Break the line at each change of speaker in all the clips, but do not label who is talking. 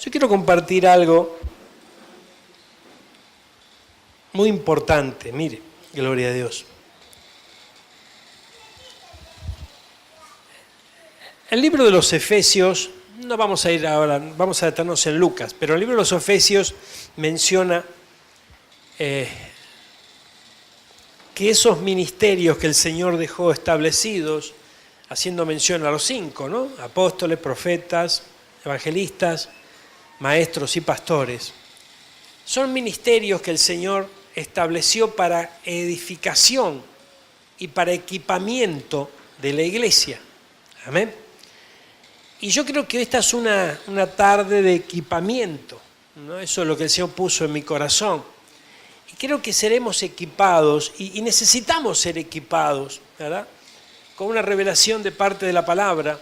Yo quiero compartir algo muy importante. Mire, gloria a Dios. El libro de los Efesios, no vamos a ir ahora, vamos a detenernos en Lucas, pero el libro de los Efesios menciona que esos ministerios que el Señor dejó establecidos, haciendo mención a los 5, ¿no? Apóstoles, profetas, evangelistas, maestros y pastores, son ministerios que el Señor estableció para edificación y para equipamiento de la iglesia. Amén. Y yo creo que esta es una tarde de equipamiento, ¿no? Eso es lo que el Señor puso en mi corazón. Y creo que seremos equipados y necesitamos ser equipados, ¿verdad? Con una revelación de parte de la palabra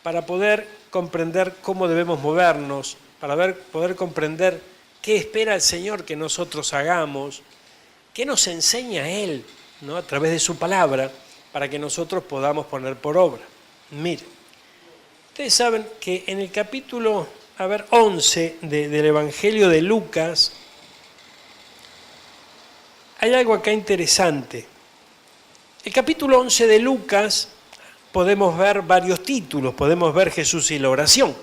para poder comprender cómo debemos movernos, para poder comprender qué espera el Señor que nosotros hagamos, qué nos enseña Él, ¿no? A través de su palabra, para que nosotros podamos poner por obra. Mire, ustedes saben que en el capítulo 11 del Evangelio de Lucas, hay algo acá interesante. El capítulo 11 de Lucas podemos ver varios títulos, podemos ver Jesús y la oración.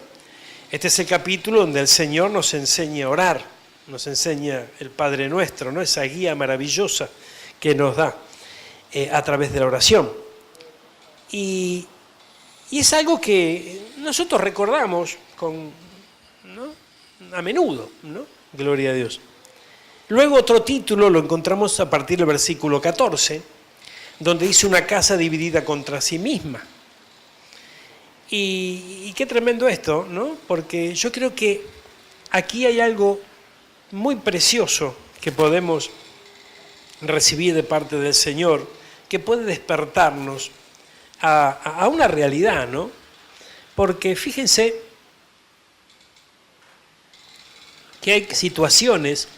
Este es el capítulo donde el Señor nos enseña a orar, nos enseña el Padre Nuestro, ¿no? Esa guía maravillosa que nos da a través de la oración. Y es algo que nosotros recordamos ¿no? A menudo, ¿no? Gloria a Dios. Luego otro título lo encontramos a partir del versículo 14, donde dice una casa dividida contra sí misma. Y qué tremendo esto, ¿no? Porque yo creo que aquí hay algo muy precioso que podemos recibir de parte del Señor, que puede despertarnos a una realidad, ¿no? Porque fíjense que hay situaciones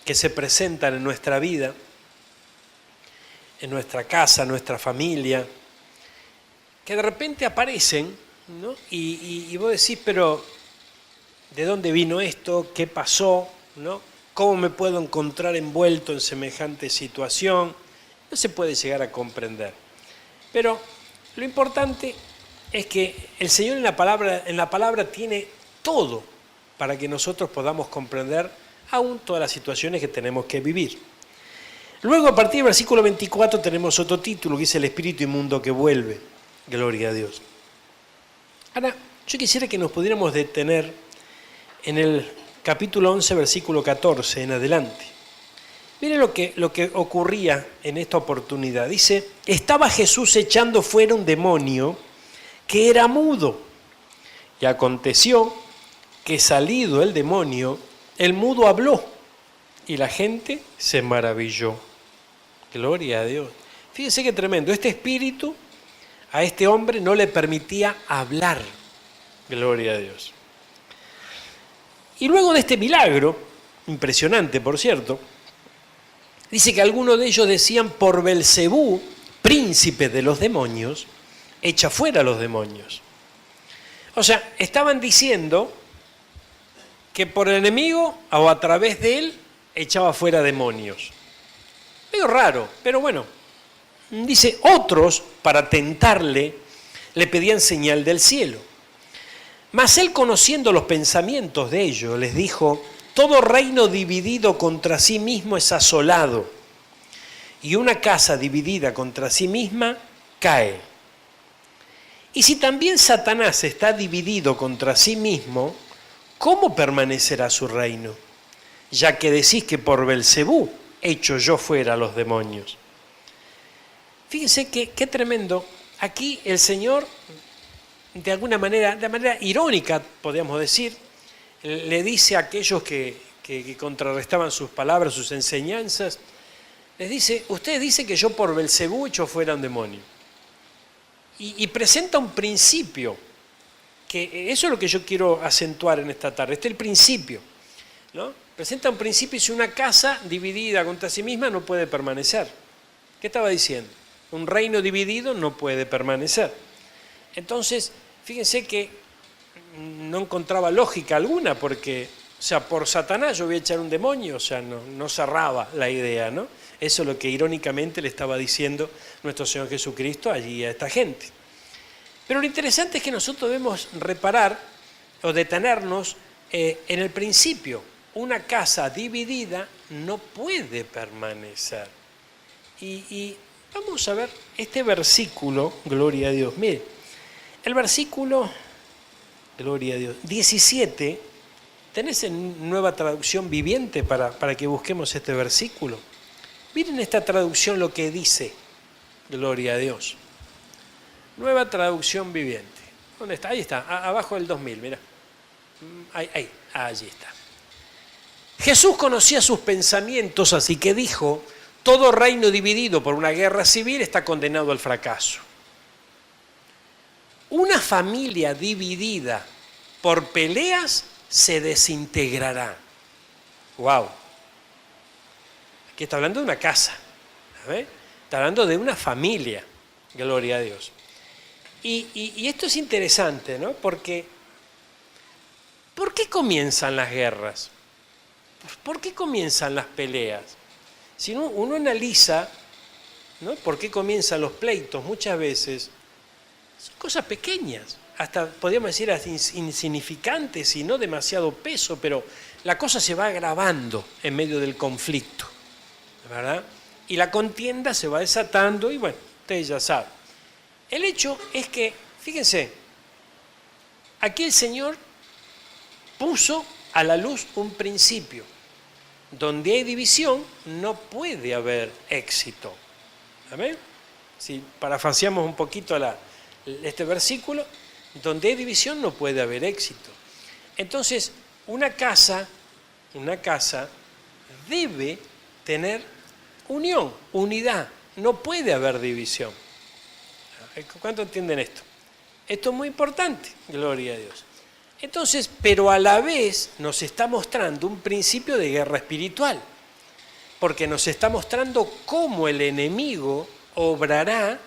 que se presentan en nuestra vida, en nuestra casa, en nuestra familia, que de repente aparecen, ¿no? Y vos decís, pero ¿de dónde vino esto? ¿Qué pasó? ¿No? ¿Cómo me puedo encontrar envuelto en semejante situación? No se puede llegar a comprender. Pero lo importante es que el Señor en la palabra tiene todo para que nosotros podamos comprender aún todas las situaciones que tenemos que vivir. Luego, a partir del versículo 24, tenemos otro título que dice el espíritu inmundo que vuelve. Gloria a Dios. Ahora, yo quisiera que nos pudiéramos detener en el capítulo 11, versículo 14 en adelante. Miren lo que ocurría en esta oportunidad. Dice, estaba Jesús echando fuera un demonio que era mudo. Y aconteció que salido el demonio, el mudo habló y la gente se maravilló. Gloria a Dios. Fíjense qué tremendo. Este espíritu a este hombre no le permitía hablar. Gloria a Dios. Y luego de este milagro, impresionante por cierto, dice que algunos de ellos decían, por Belcebú, príncipe de los demonios, echa fuera a los demonios. O sea, estaban diciendo que por el enemigo o a través de él echaba fuera demonios. Medio raro, pero bueno. Dice, otros, para tentarle, le pedían señal del cielo. Mas él, conociendo los pensamientos de ellos, les dijo, todo reino dividido contra sí mismo es asolado, y una casa dividida contra sí misma cae. Y si también Satanás está dividido contra sí mismo, ¿cómo permanecerá su reino? Ya que decís que por Belcebú echo yo fuera a los demonios. Fíjense qué tremendo. Aquí el Señor, de alguna manera, de manera irónica, podríamos decir, le dice a aquellos que contrarrestaban sus palabras, sus enseñanzas, les dice, ustedes dicen que yo por Belcebú echo fuera un demonio. Y presenta un principio, que eso es lo que yo quiero acentuar en esta tarde. Este es el principio, ¿no? Presenta un principio y si una casa dividida contra sí misma no puede permanecer. ¿Qué estaba diciendo? Un reino dividido no puede permanecer. Entonces, fíjense que no encontraba lógica alguna, porque, o sea, por Satanás yo voy a echar un demonio, o sea, no cerraba la idea, ¿no? Eso es lo que irónicamente le estaba diciendo nuestro Señor Jesucristo allí a esta gente. Pero lo interesante es que nosotros debemos reparar o detenernos en el principio. Una casa dividida no puede permanecer. Y vamos a ver este versículo, gloria a Dios. Mire, el versículo, gloria a Dios, 17, ¿tenés en Nueva Traducción Viviente para que busquemos este versículo? Miren esta traducción lo que dice, gloria a Dios. Nueva Traducción Viviente. ¿Dónde está? Ahí está, abajo del 2000, mira. Allí está. Jesús conocía sus pensamientos, así que dijo: todo reino dividido por una guerra civil está condenado al fracaso. Una familia dividida por peleas se desintegrará. ¡Wow! Aquí está hablando de una casa, ¿sabes? Está hablando de una familia, gloria a Dios. Y esto es interesante, ¿no? Porque ¿por qué comienzan las guerras? ¿Por qué comienzan las peleas? Si uno analiza, ¿no?, por qué comienzan los pleitos, muchas veces son cosas pequeñas, hasta podríamos decir insignificantes y no demasiado peso, pero la cosa se va agravando en medio del conflicto, ¿verdad? Y la contienda se va desatando y bueno, ustedes ya saben. El hecho es que, fíjense, aquí el Señor puso a la luz un principio. Donde hay división no puede haber éxito. ¿Amén? Si parafraseamos un poquito este versículo, donde hay división no puede haber éxito. Entonces, una casa debe tener unión, unidad. No puede haber división. ¿Cuánto entienden esto? Esto es muy importante, gloria a Dios. Entonces, pero a la vez nos está mostrando un principio de guerra espiritual, porque nos está mostrando cómo el enemigo obrará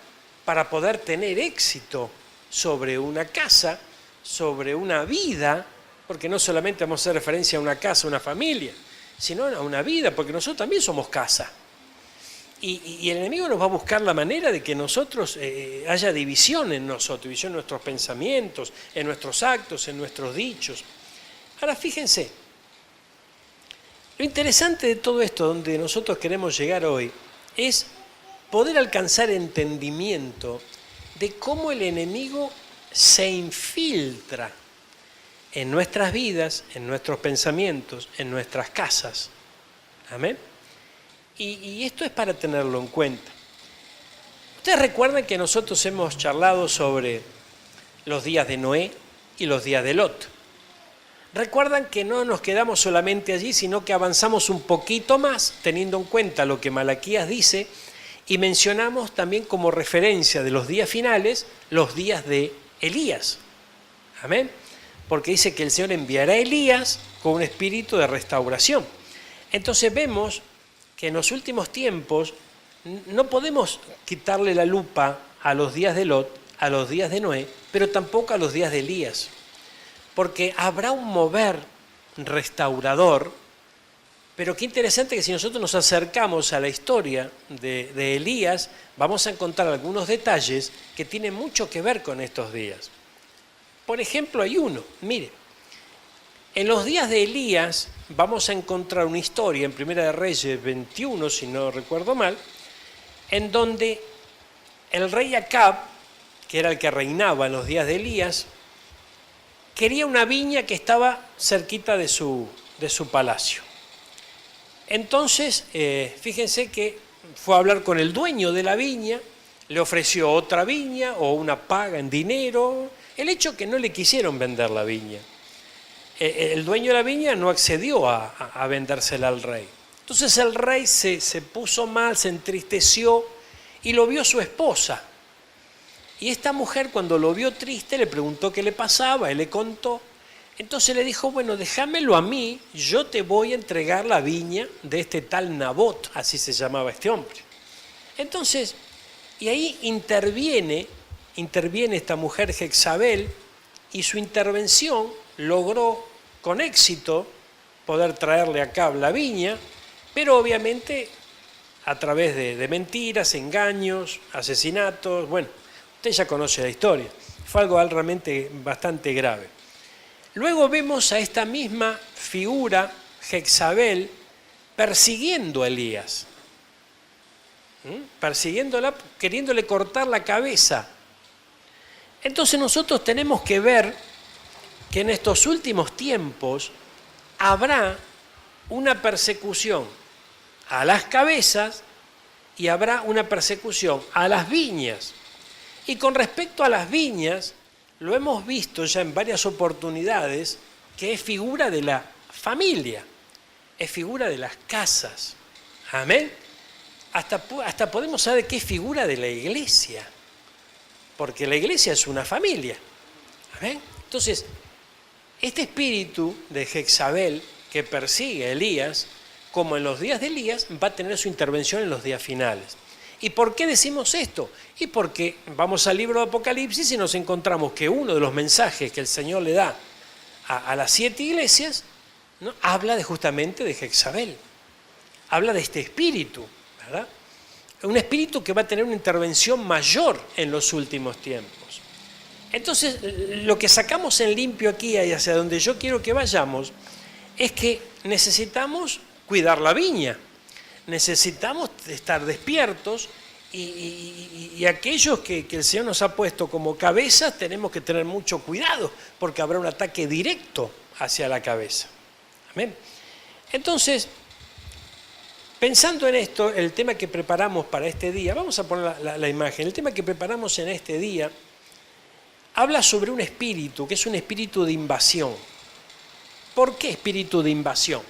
para poder tener éxito sobre una casa, sobre una vida, porque no solamente vamos a hacer referencia a una casa, a una familia, sino a una vida, porque nosotros también somos casa. Y el enemigo nos va a buscar la manera de que nosotros haya división en nosotros, división en nuestros pensamientos, en nuestros actos, en nuestros dichos. Ahora fíjense, lo interesante de todo esto, donde nosotros queremos llegar hoy, es poder alcanzar entendimiento de cómo el enemigo se infiltra en nuestras vidas, en nuestros pensamientos, en nuestras casas. Amén. Y esto es para tenerlo en cuenta. Ustedes recuerdan que nosotros hemos charlado sobre los días de Noé y los días de Lot. Recuerdan que no nos quedamos solamente allí, sino que avanzamos un poquito más, teniendo en cuenta lo que Malaquías dice, y mencionamos también como referencia de los días finales, los días de Elías. Amén. Porque dice que el Señor enviará a Elías con un espíritu de restauración. Entonces vemos que en los últimos tiempos no podemos quitarle la lupa a los días de Lot, a los días de Noé, pero tampoco a los días de Elías, porque habrá un mover restaurador. Pero qué interesante que si nosotros nos acercamos a la historia de Elías, vamos a encontrar algunos detalles que tienen mucho que ver con estos días. Por ejemplo, hay uno, mire, en los días de Elías vamos a encontrar una historia en Primera de Reyes 21, si no recuerdo mal, en donde el rey Acab, que era el que reinaba en los días de Elías, quería una viña que estaba cerquita de su palacio. Entonces, fíjense que fue a hablar con el dueño de la viña, le ofreció otra viña o una paga en dinero. El hecho que no le quisieron vender la viña. El dueño de la viña no accedió a vendérsela al rey. Entonces el rey se puso mal, se entristeció y lo vio su esposa. Y esta mujer, cuando lo vio triste, le preguntó qué le pasaba, él le contó. Entonces le dijo: bueno, déjamelo a mí, yo te voy a entregar la viña de este tal Nabot, así se llamaba este hombre. Entonces, y ahí interviene esta mujer Jezabel, y su intervención logró con éxito poder traerle acá la viña, pero obviamente a través de mentiras, engaños, asesinatos. Bueno, usted ya conoce la historia, fue algo realmente bastante grave. Luego vemos a esta misma figura, Jezabel, persiguiendo a Elías, persiguiéndola, queriéndole cortar la cabeza. Entonces nosotros tenemos que ver que en estos últimos tiempos habrá una persecución a las cabezas y habrá una persecución a las viñas. Y con respecto a las viñas, lo hemos visto ya en varias oportunidades, que es figura de la familia, es figura de las casas. Amén. Hasta podemos saber que es figura de la iglesia, porque la iglesia es una familia. Amén. Entonces, este espíritu de Jezabel que persigue a Elías, como en los días de Elías, va a tener su intervención en los días finales. ¿Y por qué decimos esto? Y porque vamos al libro de Apocalipsis y nos encontramos que uno de los mensajes que el Señor le da a las 7 iglesias, ¿no?, habla justamente de Jezabel, habla de este espíritu, ¿verdad? Un espíritu que va a tener una intervención mayor en los últimos tiempos. Entonces, lo que sacamos en limpio aquí y hacia donde yo quiero que vayamos es que necesitamos cuidar la viña, necesitamos estar despiertos y aquellos que el Señor nos ha puesto como cabezas tenemos que tener mucho cuidado porque habrá un ataque directo hacia la cabeza. Amén. Entonces, pensando en esto, el tema que preparamos para este día, vamos a poner la imagen, el tema que preparamos en este día habla sobre un espíritu, que es un espíritu de invasión. ¿Por qué espíritu de invasión?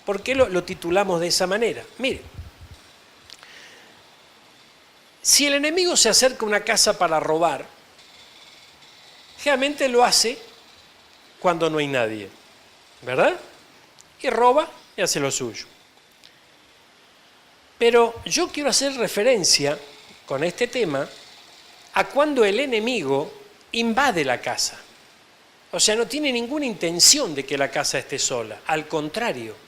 ¿Por qué lo titulamos de esa manera? Mire, si el enemigo se acerca a una casa para robar, generalmente lo hace cuando no hay nadie, ¿verdad? Y roba y hace lo suyo. Pero yo quiero hacer referencia con este tema a cuando el enemigo invade la casa. O sea, no tiene ninguna intención de que la casa esté sola, al contrario.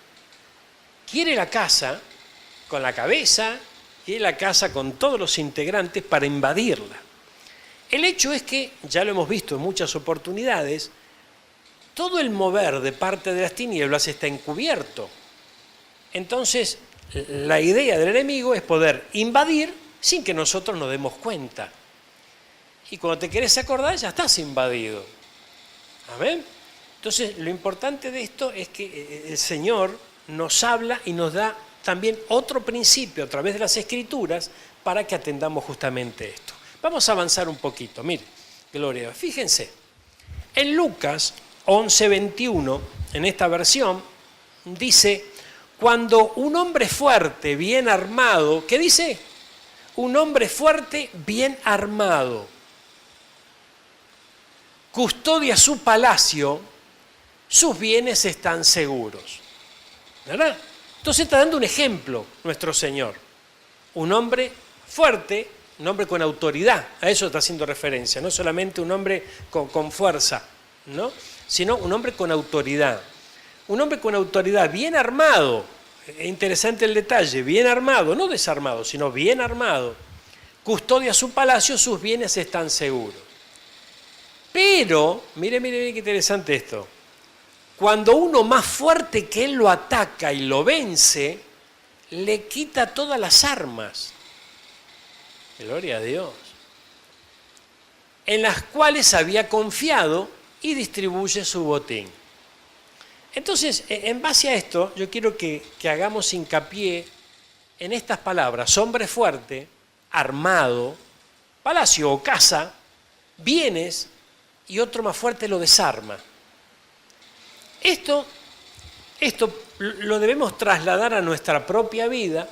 Quiere la casa con la cabeza, quiere la casa con todos los integrantes para invadirla. El hecho es que, ya lo hemos visto en muchas oportunidades, todo el mover de parte de las tinieblas está encubierto. Entonces, la idea del enemigo es poder invadir sin que nosotros nos demos cuenta. Y cuando te querés acordar, ya estás invadido. ¿Amén? Entonces, lo importante de esto es que el Señor nos habla y nos da también otro principio a través de las Escrituras para que atendamos justamente esto. Vamos a avanzar un poquito. Mire, gloria a Dios. Fíjense, en Lucas 11:21, en esta versión, dice, cuando un hombre fuerte, bien armado, ¿qué dice? Un hombre fuerte, bien armado, custodia su palacio, sus bienes están seguros. ¿Verdad? Entonces está dando un ejemplo nuestro Señor. Un hombre fuerte, un hombre con autoridad, a eso está haciendo referencia, no solamente un hombre con fuerza, ¿no?, sino un hombre con autoridad. Un hombre con autoridad, bien armado, es interesante el detalle, bien armado, no desarmado, sino bien armado, custodia su palacio, sus bienes están seguros. Pero, mire qué interesante esto, cuando uno más fuerte que él lo ataca y lo vence, le quita todas las armas, gloria a Dios, en las cuales había confiado y distribuye su botín. Entonces, en base a esto, yo quiero que hagamos hincapié en estas palabras: hombre fuerte, armado, palacio o casa, bienes, y otro más fuerte lo desarma. Esto lo debemos trasladar a nuestra propia vida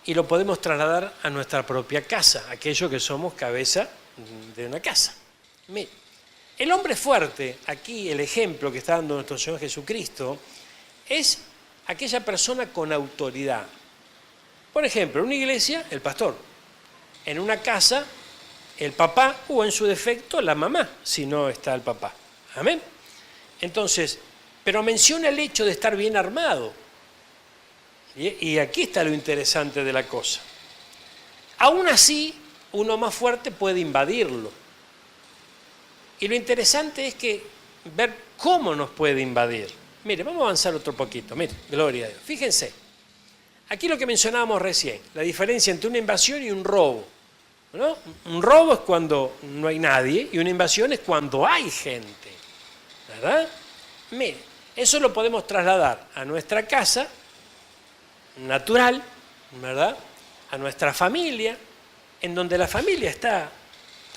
y lo podemos trasladar a nuestra propia casa, aquellos que somos cabeza de una casa. Mire, el hombre fuerte, aquí el ejemplo que está dando nuestro Señor Jesucristo, es aquella persona con autoridad. Por ejemplo, en una iglesia, el pastor. En una casa, el papá o en su defecto la mamá, si no está el papá. Amén. Entonces, pero menciona el hecho de estar bien armado. Y aquí está lo interesante de la cosa. Aún así, uno más fuerte puede invadirlo. Y lo interesante es que ver cómo nos puede invadir. Mire, vamos a avanzar otro poquito. Mire, gloria a Dios. Fíjense, aquí lo que mencionábamos recién, la diferencia entre una invasión y un robo, ¿no? Un robo es cuando no hay nadie y una invasión es cuando hay gente, ¿verdad? Mire, eso lo podemos trasladar a nuestra casa natural, ¿verdad? A nuestra familia, en donde la familia está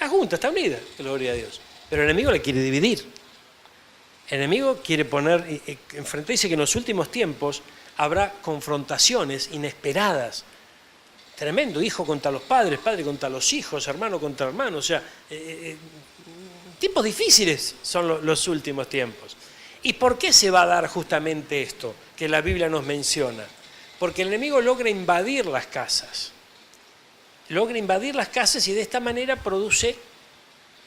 junta, está unida, gloria a Dios. Pero el enemigo le quiere dividir. El enemigo quiere poner enfrente, dice que en los últimos tiempos habrá confrontaciones inesperadas. Tremendo, hijo contra los padres, padre contra los hijos, hermano contra hermano. O sea, tiempos difíciles son los últimos tiempos. ¿Y por qué se va a dar justamente esto que la Biblia nos menciona? Porque el enemigo logra invadir las casas. Logra invadir las casas y de esta manera produce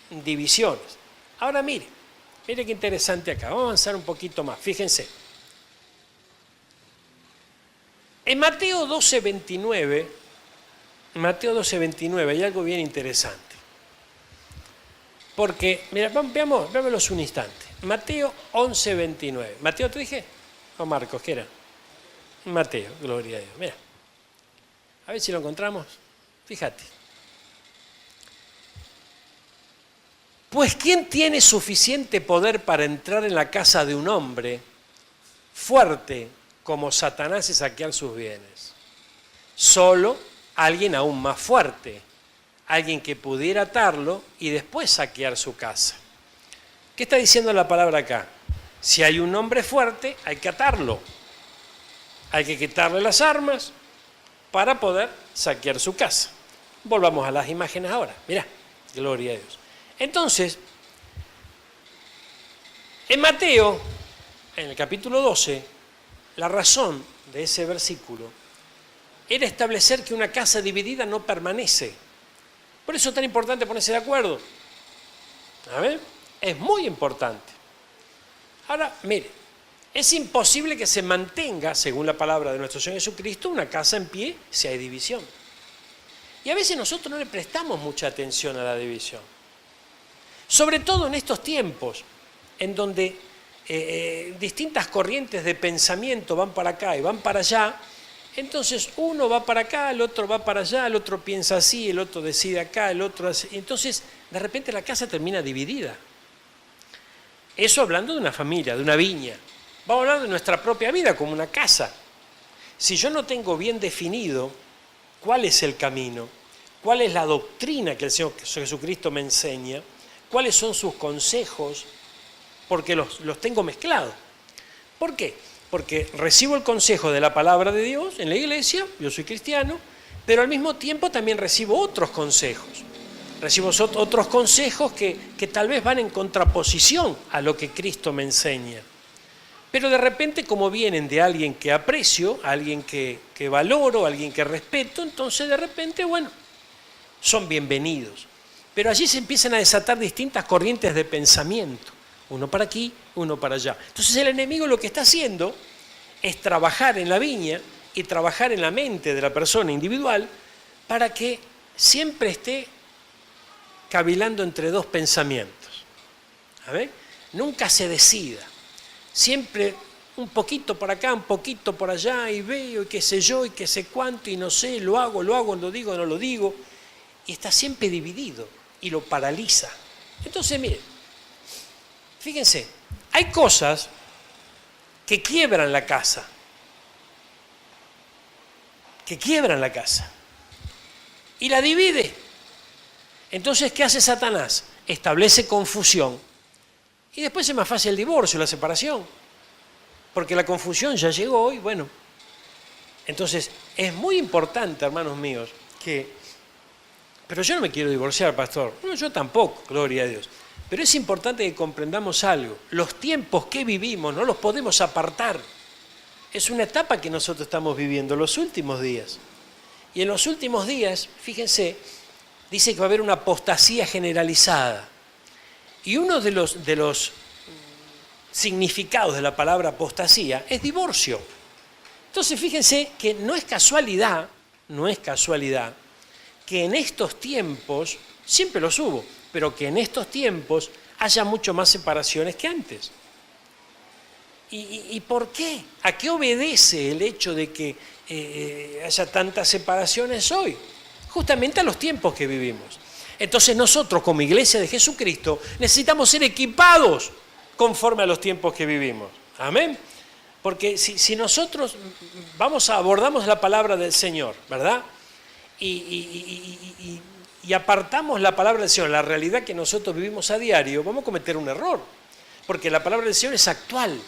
divisiones. Ahora mire qué interesante acá. Vamos a avanzar un poquito más. Fíjense. En Mateo 12:29 hay algo bien interesante. Porque, mira, veámoslos un instante. Mateo 11:29. ¿Mateo te dije? ¿O Marcos? ¿Qué era? Mateo, gloria a Dios. Mira. A ver si lo encontramos. Fíjate. Pues ¿quién tiene suficiente poder para entrar en la casa de un hombre fuerte como Satanás y saquear sus bienes? Solo alguien aún más fuerte, alguien que pudiera atarlo y después saquear su casa. ¿Qué está diciendo la palabra acá? Si hay un hombre fuerte, hay que atarlo. Hay que quitarle las armas para poder saquear su casa. Volvamos a las imágenes ahora. Mirá, gloria a Dios. Entonces, en Mateo, en el capítulo 12, la razón de ese versículo era establecer que una casa dividida no permanece. Por eso es tan importante ponerse de acuerdo. A ver, es muy importante. Ahora, mire, es imposible que se mantenga, según la palabra de nuestro Señor Jesucristo, una casa en pie si hay división. Y a veces nosotros no le prestamos mucha atención a la división. Sobre todo en estos tiempos, en donde distintas corrientes de pensamiento van para acá y van para allá, entonces uno va para acá, el otro va para allá, el otro piensa así, el otro decide acá, el otro así. Entonces, de repente la casa termina dividida. Eso hablando de una familia, de una viña. Vamos a hablar de nuestra propia vida como una casa. Si yo no tengo bien definido cuál es el camino, cuál es la doctrina que el Señor Jesucristo me enseña, cuáles son sus consejos, porque los tengo mezclados. ¿Por qué? Porque recibo el consejo de la palabra de Dios en la iglesia, yo soy cristiano, pero al mismo tiempo también recibo otros consejos. Recibo otros consejos que tal vez van en contraposición a lo que Cristo me enseña. Pero de repente, como vienen de alguien que aprecio, alguien que valoro, alguien que respeto, entonces de repente, bueno, son bienvenidos. Pero allí se empiezan a desatar distintas corrientes de pensamiento, uno para aquí, uno para allá. Entonces el enemigo lo que está haciendo es trabajar en la viña y trabajar en la mente de la persona individual para que siempre esté cavilando entre dos pensamientos. A ver, nunca se decida. Siempre un poquito por acá, un poquito por allá, y veo, y qué sé yo, y qué sé cuánto, y no sé, lo hago, lo digo, no lo digo. Y está siempre dividido y lo paraliza. Entonces, miren, fíjense, hay cosas que quiebran la casa. Y la divide. Entonces, ¿qué hace Satanás? Establece confusión. Y después es más fácil el divorcio, la separación. Porque la confusión ya llegó y bueno. Entonces, es muy importante, hermanos míos, pero yo no me quiero divorciar, pastor. No, yo tampoco, gloria a Dios. Pero es importante que comprendamos algo. Los tiempos que vivimos no los podemos apartar. Es una etapa que nosotros estamos viviendo, los últimos días. Y en los últimos días, fíjense, dice que va a haber una apostasía generalizada. Y uno de los significados de la palabra apostasía es divorcio. Entonces fíjense que no es casualidad que en estos tiempos, siempre los hubo, pero que en estos tiempos haya mucho más separaciones que antes. ¿Y por qué? ¿A qué obedece el hecho de que haya tantas separaciones hoy? Justamente a los tiempos que vivimos. Entonces nosotros como Iglesia de Jesucristo necesitamos ser equipados conforme a los tiempos que vivimos. Amén. Porque si nosotros abordamos la palabra del Señor, ¿verdad? Y apartamos la palabra del Señor, la realidad que nosotros vivimos a diario, vamos a cometer un error. Porque la palabra del Señor es actual.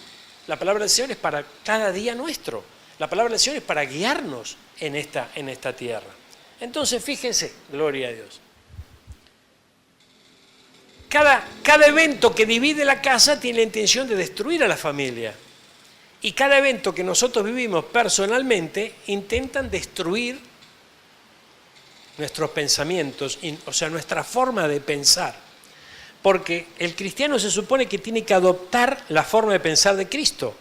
La palabra del Señor es para cada día nuestro. La palabra del Señor es para guiarnos en esta tierra. Entonces, fíjense, gloria a Dios. Cada evento que divide la casa tiene la intención de destruir a la familia. Y cada evento que nosotros vivimos personalmente intentan destruir nuestros pensamientos, o sea, nuestra forma de pensar. Porque el cristiano se supone que tiene que adoptar la forma de pensar de Cristo.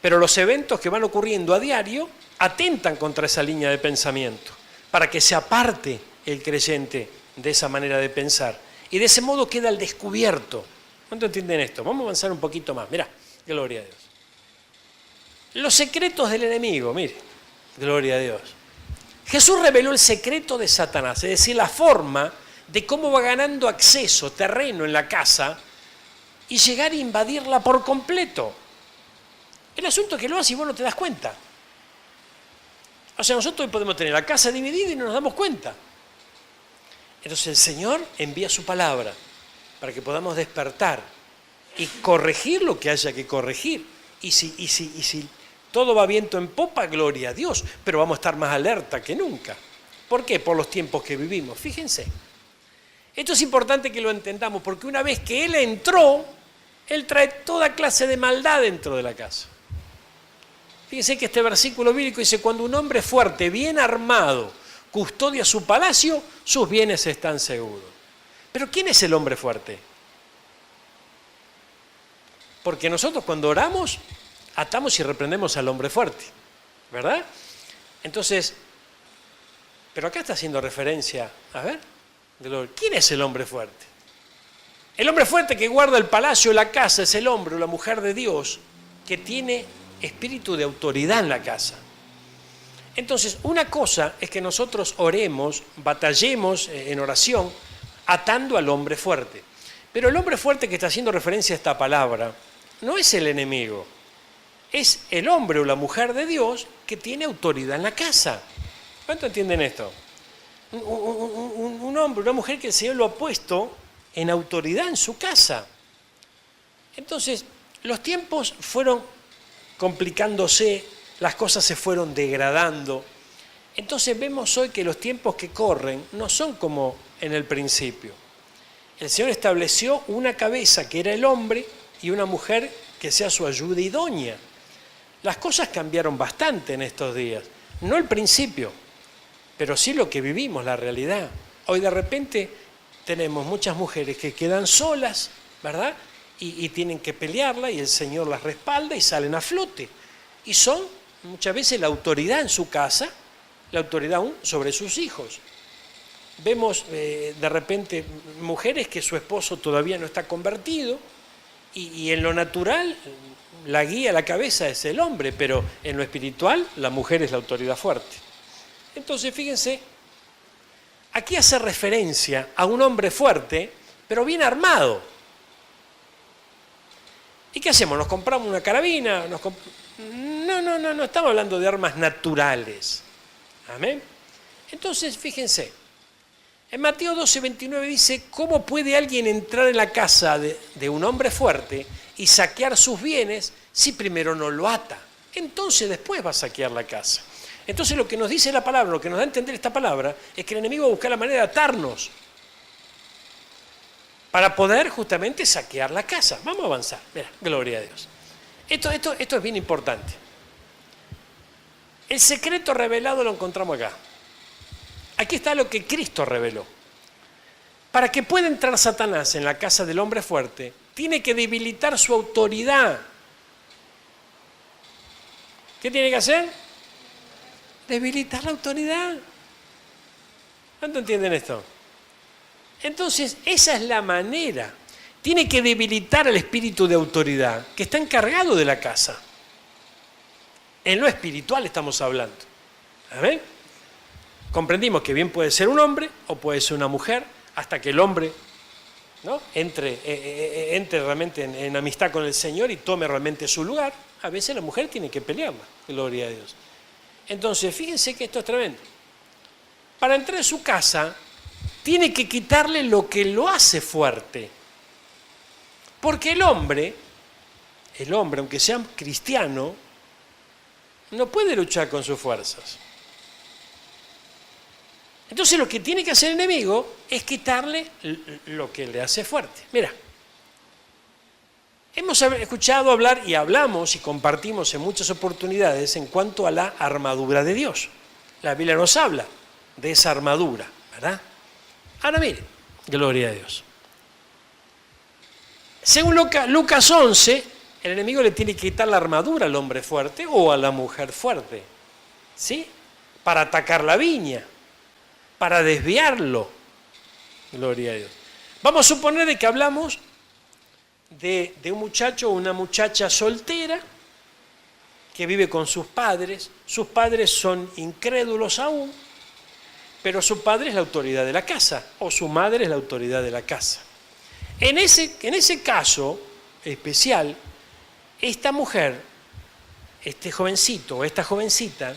Pero los eventos que van ocurriendo a diario atentan contra esa línea de pensamiento, para que se aparte el creyente de esa manera de pensar. Y de ese modo queda al descubierto. ¿Cuánto entienden esto? Vamos a avanzar un poquito más. Mirá, gloria a Dios. Los secretos del enemigo, mire, gloria a Dios. Jesús reveló el secreto de Satanás, es decir, la forma de cómo va ganando acceso, terreno en la casa y llegar a invadirla por completo. El asunto es que lo hace y vos no te das cuenta. O sea, nosotros hoy podemos tener la casa dividida y no nos damos cuenta. Entonces el Señor envía su palabra para que podamos despertar y corregir lo que haya que corregir. Y si todo va viento en popa, gloria a Dios, pero vamos a estar más alerta que nunca. ¿Por qué? Por los tiempos que vivimos. Fíjense. Esto es importante que lo entendamos, porque una vez que Él entró, Él trae toda clase de maldad dentro de la casa. Fíjense que este versículo bíblico dice, cuando un hombre fuerte, bien armado, custodia su palacio, sus bienes están seguros. Pero ¿quién es el hombre fuerte? Porque nosotros cuando oramos, atamos y reprendemos al hombre fuerte, ¿verdad? Entonces, pero acá está haciendo referencia, a ver, ¿quién es el hombre fuerte? El hombre fuerte que guarda el palacio, la casa, es el hombre o la mujer de Dios que tiene espíritu de autoridad en la casa. Entonces, una cosa es que nosotros oremos, batallemos en oración, atando al hombre fuerte. Pero el hombre fuerte que está haciendo referencia a esta palabra no es el enemigo, es el hombre o la mujer de Dios que tiene autoridad en la casa. ¿Cuánto entienden esto? Un hombre, una mujer que el Señor lo ha puesto en autoridad en su casa. Entonces, los tiempos fueron complicándose, las cosas se fueron degradando. Entonces vemos hoy que los tiempos que corren no son como en el principio. El Señor estableció una cabeza que era el hombre y una mujer que sea su ayuda idónea. Las cosas cambiaron bastante en estos días, no el principio, pero sí lo que vivimos, la realidad. Hoy de repente tenemos muchas mujeres que quedan solas, ¿verdad? Y tienen que pelearla y el Señor las respalda y salen a flote. Y son muchas veces la autoridad en su casa, la autoridad aún sobre sus hijos. Vemos de repente mujeres que su esposo todavía no está convertido y en lo natural la guía, la cabeza es el hombre, pero en lo espiritual la mujer es la autoridad fuerte. Entonces fíjense, aquí hace referencia a un hombre fuerte, pero bien armado. ¿Y qué hacemos? ¿Nos compramos una carabina? No estamos hablando de armas naturales. ¿Amén? Entonces, fíjense, en Mateo 12:29 dice, ¿cómo puede alguien entrar en la casa de un hombre fuerte y saquear sus bienes si primero no lo ata? Entonces después va a saquear la casa. Entonces lo que nos dice la palabra, lo que nos da a entender esta palabra, es que el enemigo va a buscar la manera de atarnos para poder justamente saquear la casa. Vamos a avanzar. Mira, gloria a Dios. Esto es bien importante. El secreto revelado lo encontramos acá. Aquí está lo que Cristo reveló. para que pueda entrar Satanás en la casa del hombre fuerte, tiene que debilitar su autoridad. ¿Qué tiene que hacer? Debilitar la autoridad. ¿Cuánto entienden esto? Entonces, esa es la manera. Tiene que debilitar el espíritu de autoridad que está encargado de la casa. En lo espiritual estamos hablando. ¿Ven? Comprendimos que bien puede ser un hombre o puede ser una mujer, hasta que el hombre, ¿no?, entre realmente en amistad con el Señor y tome realmente su lugar. A veces la mujer tiene que pelearla, gloria a Dios. Entonces, fíjense que esto es tremendo. Para entrar en su casa, tiene que quitarle lo que lo hace fuerte. Porque el hombre, aunque sea cristiano, no puede luchar con sus fuerzas. Entonces lo que tiene que hacer el enemigo es quitarle lo que le hace fuerte. Mira, hemos escuchado hablar y hablamos y compartimos en muchas oportunidades en cuanto a la armadura de Dios. La Biblia nos habla de esa armadura, ¿verdad? Ahora mire, gloria a Dios. Según Lucas 11, el enemigo le tiene que quitar la armadura al hombre fuerte o a la mujer fuerte, ¿sí? Para atacar la viña, para desviarlo. Gloria a Dios. Vamos a suponer de que hablamos de un muchacho o una muchacha soltera que vive con sus padres. Sus padres son incrédulos aún, pero su padre es la autoridad de la casa o su madre es la autoridad de la casa. En ese caso especial, esta mujer, este jovencito o esta jovencita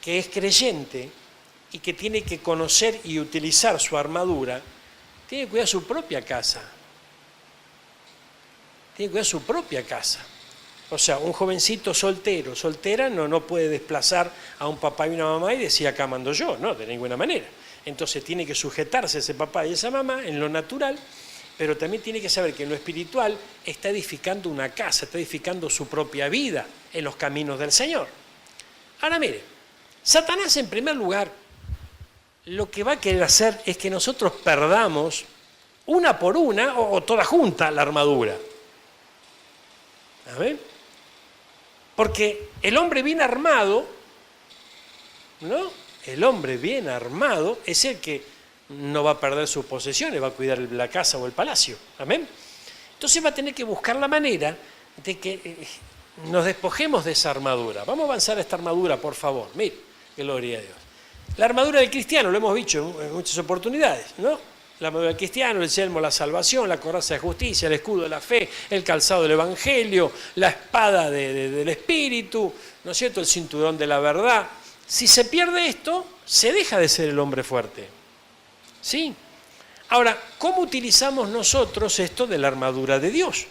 que es creyente y que tiene que conocer y utilizar su armadura, tiene que cuidar su propia casa. Tiene que cuidar su propia casa. O sea, un jovencito soltera no puede desplazar a un papá y una mamá y decir acá mando yo, no, de ninguna manera. Entonces tiene que sujetarse a ese papá y a esa mamá en lo natural, pero también tiene que saber que en lo espiritual está edificando una casa, está edificando su propia vida en los caminos del Señor. Ahora mire, Satanás en primer lugar lo que va a querer hacer es que nosotros perdamos una por una o toda junta la armadura. ¿A ver? Porque el hombre bien armado, ¿no? El hombre bien armado es el que no va a perder sus posesiones, va a cuidar la casa o el palacio. ¿Amén? Entonces va a tener que buscar la manera de que nos despojemos de esa armadura. Vamos a avanzar a esta armadura, por favor. Mire, gloria a Dios. La armadura del cristiano, lo hemos dicho en muchas oportunidades, ¿no? La armadura del cristiano, el yelmo, la salvación, la coraza de justicia, el escudo de la fe, el calzado del evangelio, la espada del espíritu, ¿no es cierto?, el cinturón de la verdad. Si se pierde esto, se deja de ser el hombre fuerte. ¿Sí? Ahora, ¿cómo utilizamos nosotros esto de la armadura de Dios?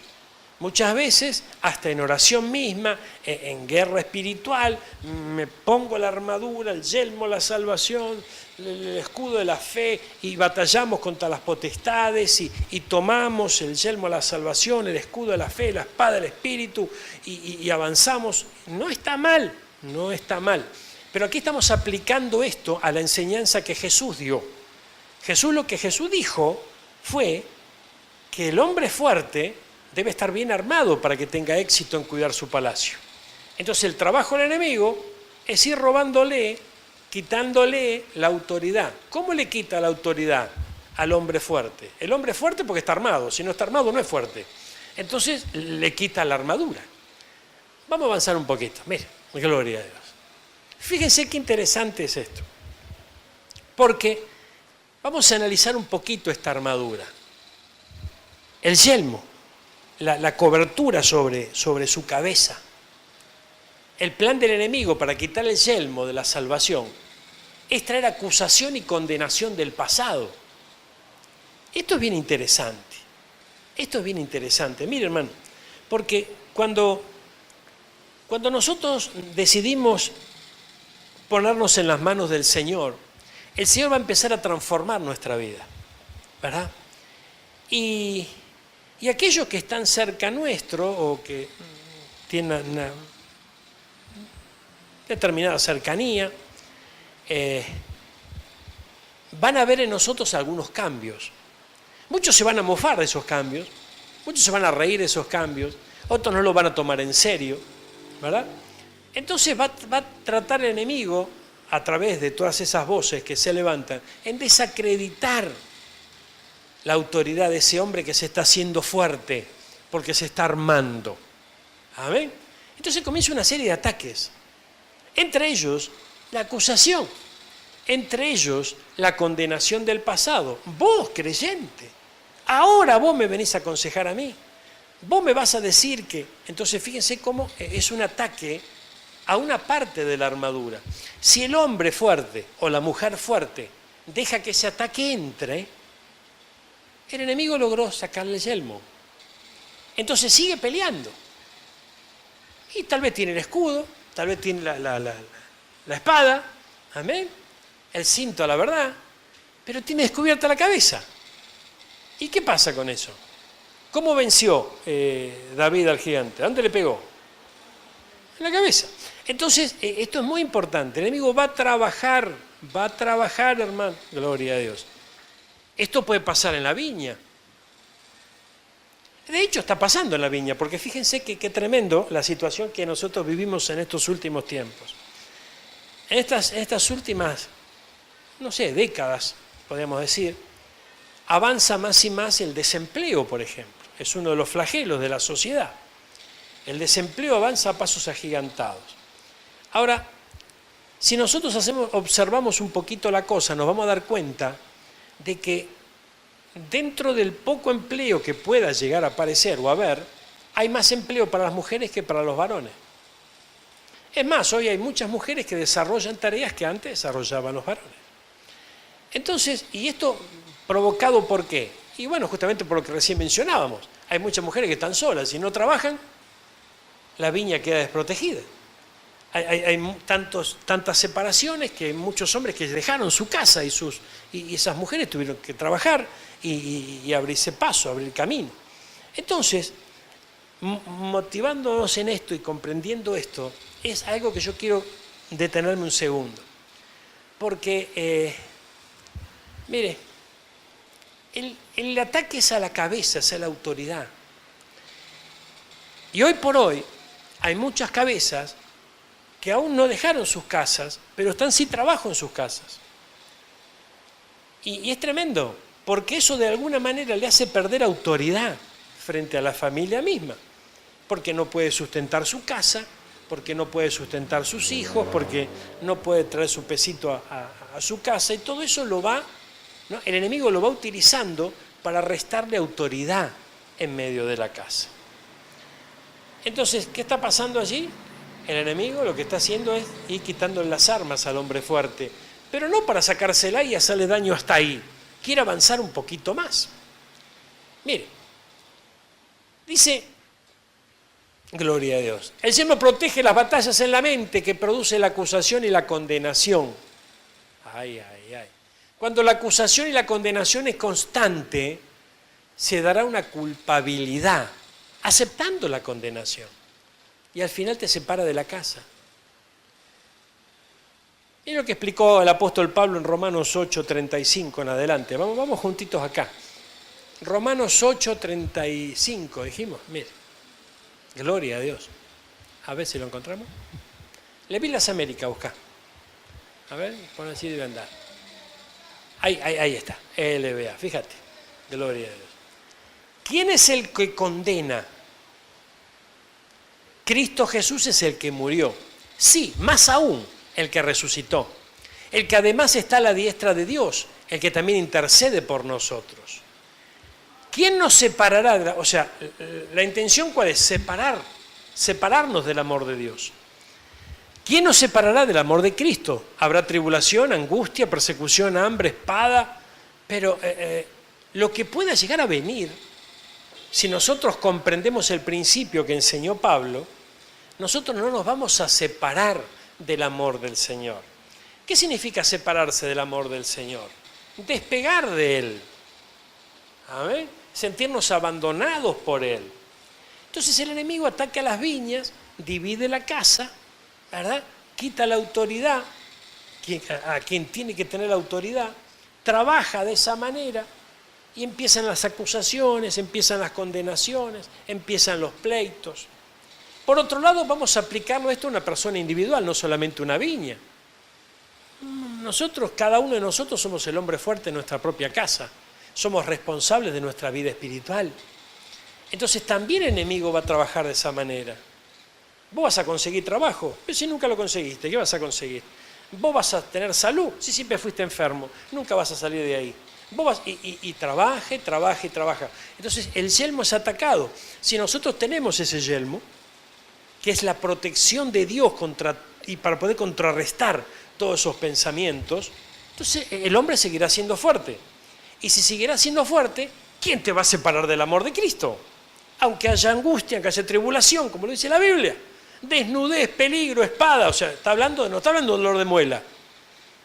Muchas veces, hasta en oración misma, en guerra espiritual, me pongo la armadura, el yelmo, la salvación, el escudo de la fe, y batallamos contra las potestades, y tomamos el yelmo, la salvación, el escudo de la fe, la espada del espíritu, y avanzamos. No está mal, no está mal. Pero aquí estamos aplicando esto a la enseñanza que Jesús dio. Lo que Jesús dijo fue que el hombre fuerte debe estar bien armado para que tenga éxito en cuidar su palacio. Entonces el trabajo del enemigo es ir robándole, quitándole la autoridad. ¿Cómo le quita la autoridad al hombre fuerte? El hombre fuerte porque está armado, si no está armado no es fuerte. Entonces le quita la armadura. Vamos a avanzar un poquito, mire, gloria a Dios. Fíjense qué interesante es esto, porque vamos a analizar un poquito esta armadura. El yelmo, la cobertura sobre su cabeza. El plan del enemigo para quitar el yelmo de la salvación es traer acusación y condenación del pasado. Esto es bien interesante. Mire, hermano, porque cuando nosotros decidimos ponernos en las manos del Señor, el Señor va a empezar a transformar nuestra vida, ¿verdad? Y aquellos que están cerca nuestro o que tienen una determinada cercanía, van a ver en nosotros algunos cambios. Muchos se van a mofar de esos cambios, muchos se van a reír de esos cambios, otros no lo van a tomar en serio, ¿verdad? Entonces va a tratar el enemigo, a través de todas esas voces que se levantan, en desacreditar la autoridad de ese hombre que se está haciendo fuerte, porque se está armando. ¿Amén? Entonces comienza una serie de ataques, entre ellos la acusación, entre ellos la condenación del pasado. Vos, creyente, ahora vos me venís a aconsejar a mí, vos me vas a decir que... Entonces fíjense cómo es un ataque a una parte de la armadura. Si el hombre fuerte o la mujer fuerte deja que ese ataque entre, el enemigo logró sacarle el yelmo. Entonces sigue peleando. Y tal vez tiene el escudo, tal vez tiene la espada, amén, el cinto a la verdad, pero tiene descubierta la cabeza. ¿Y qué pasa con eso? ¿Cómo venció David al gigante? ¿A dónde le pegó? En la cabeza. Entonces, esto es muy importante. El enemigo va a trabajar, hermano. Gloria a Dios. Esto puede pasar en la viña. De hecho, está pasando en la viña, porque fíjense qué tremendo la situación que nosotros vivimos en estos últimos tiempos. En estas últimas, no sé, décadas, podríamos decir, avanza más y más el desempleo, por ejemplo. Es uno de los flagelos de la sociedad. El desempleo avanza a pasos agigantados. Ahora, si nosotros observamos un poquito la cosa, nos vamos a dar cuenta de que dentro del poco empleo que pueda llegar a aparecer o haber, hay más empleo para las mujeres que para los varones. Es más, hoy hay muchas mujeres que desarrollan tareas que antes desarrollaban los varones. Entonces, ¿y esto provocado por qué? Y bueno, justamente por lo que recién mencionábamos. Hay muchas mujeres que están solas y no trabajan, la viña queda desprotegida. Hay tantas separaciones que muchos hombres que dejaron su casa y esas mujeres tuvieron que trabajar y abrirse paso, abrir camino. Entonces, motivándonos en esto y comprendiendo esto, es algo que yo quiero detenerme un segundo. Porque, mire, el ataque es a la cabeza, es a la autoridad. Y hoy por hoy hay muchas cabezas que aún no dejaron sus casas, pero están sin trabajo en sus casas. Y es tremendo, porque eso de alguna manera le hace perder autoridad frente a la familia misma, porque no puede sustentar su casa, porque no puede sustentar sus hijos, porque no puede traer su pesito a su casa, y todo eso ¿no? El enemigo lo va utilizando para restarle autoridad en medio de la casa. Entonces, ¿qué está pasando allí? El enemigo lo que está haciendo es ir quitándole las armas al hombre fuerte, pero no para sacársela y hacerle daño hasta ahí. Quiere avanzar un poquito más. Mire, dice, gloria a Dios, el Señor protege las batallas en la mente que produce la acusación y la condenación. Ay. Cuando la acusación y la condenación es constante, se dará una culpabilidad, aceptando la condenación. Y al final te separa de la casa. Y lo que explicó el apóstol Pablo en Romanos 8:35 en adelante. Vamos juntitos acá. Romanos 8:35, dijimos. Mire, gloria a Dios. A ver si lo encontramos. Leví las Américas, busca. A ver, pon así debe andar. Ahí está, LBA, fíjate. Gloria a Dios. ¿Quién es el que condena? Cristo Jesús es el que murió. Sí, más aún, el que resucitó. El que además está a la diestra de Dios, el que también intercede por nosotros. ¿Quién nos separará? O sea, la intención ¿cuál es? Separarnos del amor de Dios. ¿Quién nos separará del amor de Cristo? Habrá tribulación, angustia, persecución, hambre, espada, pero lo que pueda llegar a venir, si nosotros comprendemos el principio que enseñó Pablo, nosotros no nos vamos a separar del amor del Señor. ¿Qué significa separarse del amor del Señor? Despegar de Él. ¿Amén? Sentirnos abandonados por Él. Entonces el enemigo ataca las viñas, divide la casa, ¿verdad? Quita la autoridad a quien tiene que tener la autoridad, trabaja de esa manera y empiezan las acusaciones, empiezan las condenaciones, empiezan los pleitos. Por otro lado, vamos a aplicarlo esto a una persona individual, no solamente una viña. Nosotros, cada uno de nosotros somos el hombre fuerte en nuestra propia casa. Somos responsables de nuestra vida espiritual. Entonces también el enemigo va a trabajar de esa manera. Vos vas a conseguir trabajo, pero si nunca lo conseguiste, ¿qué vas a conseguir? Vos vas a tener salud, si siempre fuiste enfermo, nunca vas a salir de ahí. Vos vas y trabaja. Entonces el yelmo es atacado. Si nosotros tenemos ese yelmo, que es la protección de Dios y para poder contrarrestar todos esos pensamientos, entonces el hombre seguirá siendo fuerte. Y si seguirá siendo fuerte, ¿quién te va a separar del amor de Cristo? Aunque haya angustia, aunque haya tribulación, como lo dice la Biblia. Desnudez, peligro, espada, o sea, no está hablando de dolor de muela.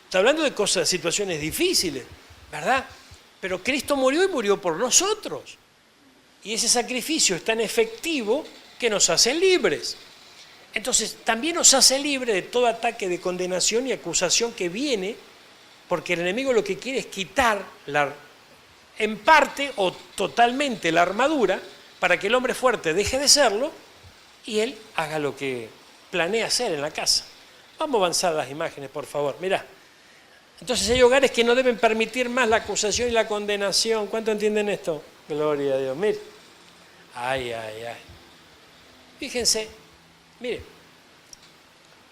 Está hablando de cosas, situaciones difíciles, ¿verdad? Pero Cristo murió y murió por nosotros. Y ese sacrificio es tan efectivo que nos hace libres. Entonces, también nos hace libres de todo ataque de condenación y acusación que viene, porque el enemigo lo que quiere es quitar en parte o totalmente la armadura para que el hombre fuerte deje de serlo y él haga lo que planea hacer en la casa. Vamos a avanzar las imágenes, por favor. Mirá. Entonces hay hogares que no deben permitir más la acusación y la condenación. ¿Cuánto entienden esto? Gloria a Dios. Mire. Ay. Fíjense, mire.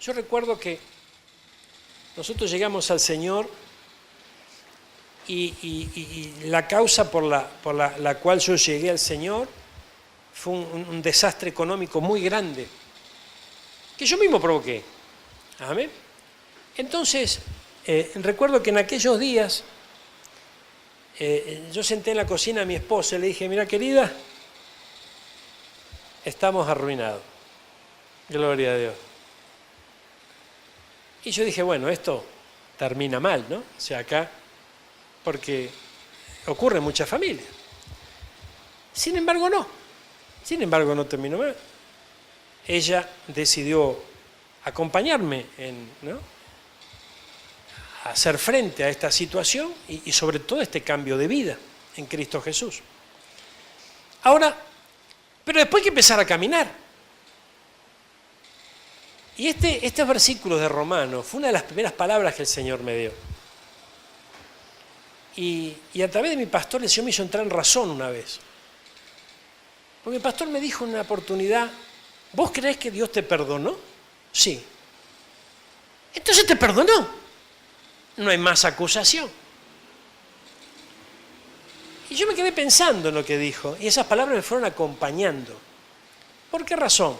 Yo recuerdo que nosotros llegamos al Señor y la causa por la cual yo llegué al Señor fue un desastre económico muy grande, que yo mismo provoqué. Amén. Entonces, recuerdo que en aquellos días, yo senté en la cocina a mi esposa y le dije, mira querida, estamos arruinados. Gloria a Dios. Y yo dije, bueno, esto termina mal, ¿no? O sea, acá, porque ocurre en muchas familias. Sin embargo, no terminó mal. Ella decidió acompañarme a hacer frente a esta situación y sobre todo este cambio de vida en Cristo Jesús. Ahora, pero después hay que empezar a caminar. Y este versículo de Romanos fue una de las primeras palabras que el Señor me dio. Y a través de mi pastor el Señor me hizo entrar en razón una vez. Porque mi pastor me dijo en una oportunidad, ¿vos creés que Dios te perdonó? Sí. Entonces te perdonó. No hay más acusación. Y yo me quedé pensando en lo que dijo, y esas palabras me fueron acompañando. ¿Por qué razón?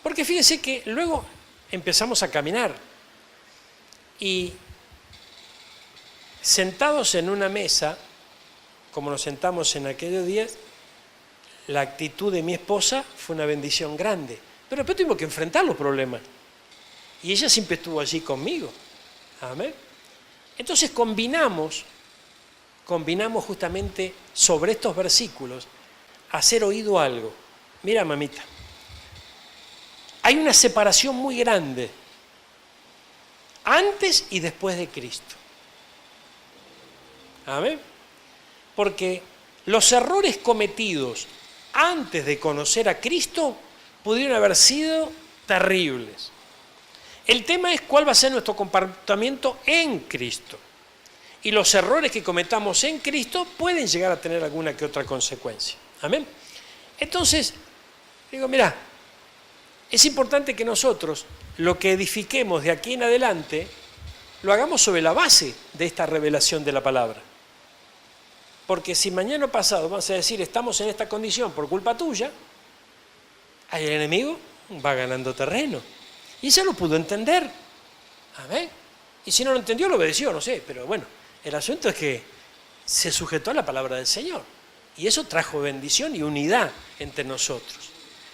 Porque fíjense que luego empezamos a caminar y sentados en una mesa, como nos sentamos en aquellos días, la actitud de mi esposa fue una bendición grande. Pero después tuvimos que enfrentar los problemas. Y ella siempre estuvo allí conmigo. Amén. Entonces combinamos justamente sobre estos versículos hacer oído algo. Mira, mamita. Hay una separación muy grande antes y después de Cristo. Amén. Porque los errores cometidos antes de conocer a Cristo pudieron haber sido terribles. El tema es cuál va a ser nuestro comportamiento en Cristo. Y los errores que cometamos en Cristo pueden llegar a tener alguna que otra consecuencia. Amén. Entonces, digo, mira, es importante que nosotros lo que edifiquemos de aquí en adelante lo hagamos sobre la base de esta revelación de la palabra. Porque si mañana o pasado vamos a decir estamos en esta condición por culpa tuya, ahí el enemigo va ganando terreno. Y ella lo pudo entender. Amén. Y si no lo entendió, lo obedeció, no sé. Pero bueno, el asunto es que se sujetó a la palabra del Señor. Y eso trajo bendición y unidad entre nosotros.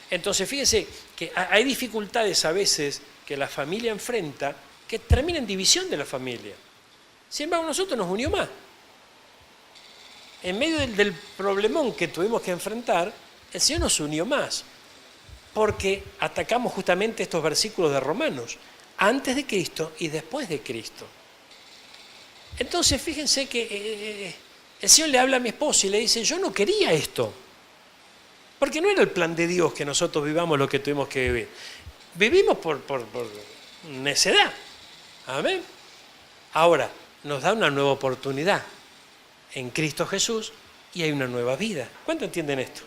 Entonces, fíjense que hay dificultades a veces que la familia enfrenta que terminan en división de la familia. Sin embargo, a nosotros nos unió más. En medio del problemón que tuvimos que enfrentar, el Señor nos unió más. Porque atacamos justamente estos versículos de Romanos, antes de Cristo y después de Cristo. Entonces fíjense que el Señor le habla a mi esposa y le dice, yo no quería esto. Porque no era el plan de Dios que nosotros vivamos lo que tuvimos que vivir. Vivimos por necedad. Amén. Ahora, nos da una nueva oportunidad en Cristo Jesús y hay una nueva vida. ¿Cuánto entienden esto?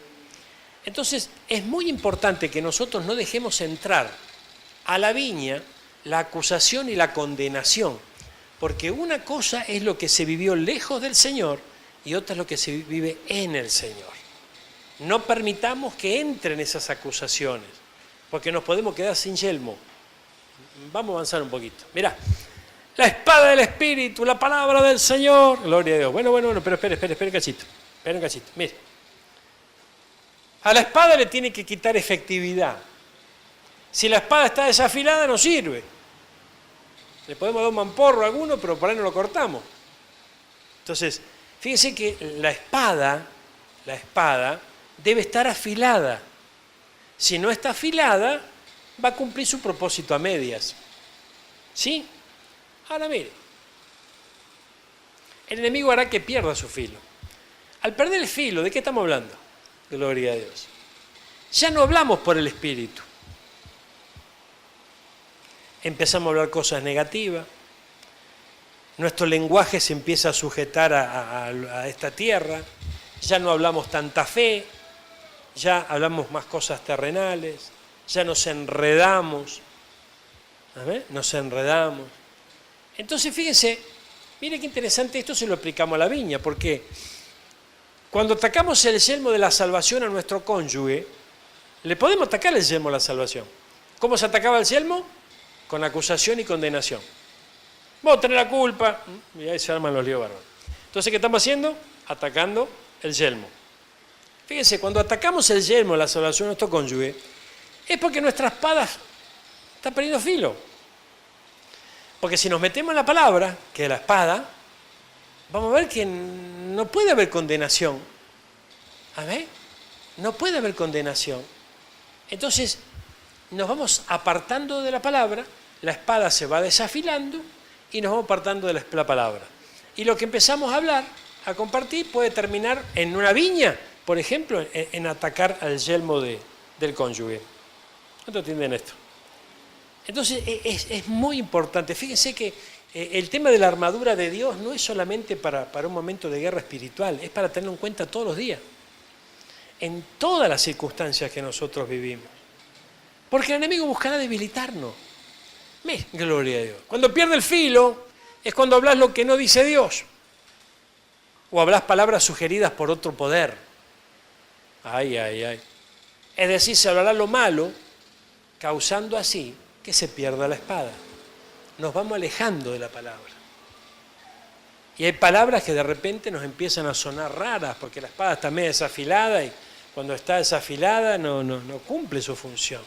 Entonces, es muy importante que nosotros no dejemos entrar a la viña la acusación y la condenación. Porque una cosa es lo que se vivió lejos del Señor y otra es lo que se vive en el Señor. No permitamos que entren esas acusaciones, porque nos podemos quedar sin yelmo. Vamos a avanzar un poquito. Mirá, la espada del Espíritu, la palabra del Señor. Gloria a Dios. Bueno, pero espera un cachito. Espera un cachito. Mire. A la espada le tiene que quitar efectividad. Si la espada está desafilada, no sirve. Le podemos dar un mamporro a alguno, pero por ahí no lo cortamos. Entonces, fíjense que la espada debe estar afilada. Si no está afilada, va a cumplir su propósito a medias. ¿Sí? Ahora mire, el enemigo hará que pierda su filo. Al perder el filo, ¿de qué estamos hablando? Gloria a Dios. Ya no hablamos por el Espíritu. Empezamos a hablar cosas negativas. Nuestro lenguaje se empieza a sujetar a esta tierra. Ya no hablamos tanta fe. Ya hablamos más cosas terrenales. Ya nos enredamos. ¿Amén? Nos enredamos. Entonces, fíjense, mire qué interesante, esto se lo aplicamos a la viña, porque cuando atacamos el yelmo de la salvación a nuestro cónyuge, le podemos atacar el yelmo de la salvación. ¿Cómo se atacaba el yelmo? Con acusación y condenación. Vos tenés la culpa, y ahí se arman los líos bárbaros. Entonces, ¿qué estamos haciendo? Atacando el yelmo. Fíjense, cuando atacamos el yelmo de la salvación a nuestro cónyuge, es porque nuestra espada está perdiendo filo. Porque si nos metemos en la palabra, que es la espada, vamos a ver que no puede haber condenación. ¿Amén? No puede haber condenación. Entonces, nos vamos apartando de la palabra, la espada se va desafilando y nos vamos apartando de la palabra. Y lo que empezamos a hablar, a compartir, puede terminar en una viña, por ejemplo, en atacar al yelmo del cónyuge. ¿Cuánto entienden esto? Entonces es muy importante. Fíjense que el tema de la armadura de Dios no es solamente para un momento de guerra espiritual, es para tenerlo en cuenta todos los días, en todas las circunstancias que nosotros vivimos. Porque el enemigo buscará debilitarnos. Gloria a Dios. Cuando pierde el filo es cuando hablas lo que no dice Dios. O hablas palabras sugeridas por otro poder. Ay. Es decir, se hablará lo malo, causando así que se pierda la espada. Nos vamos alejando de la palabra. Y hay palabras que de repente nos empiezan a sonar raras, porque la espada está medio desafilada y cuando está desafilada no cumple su función.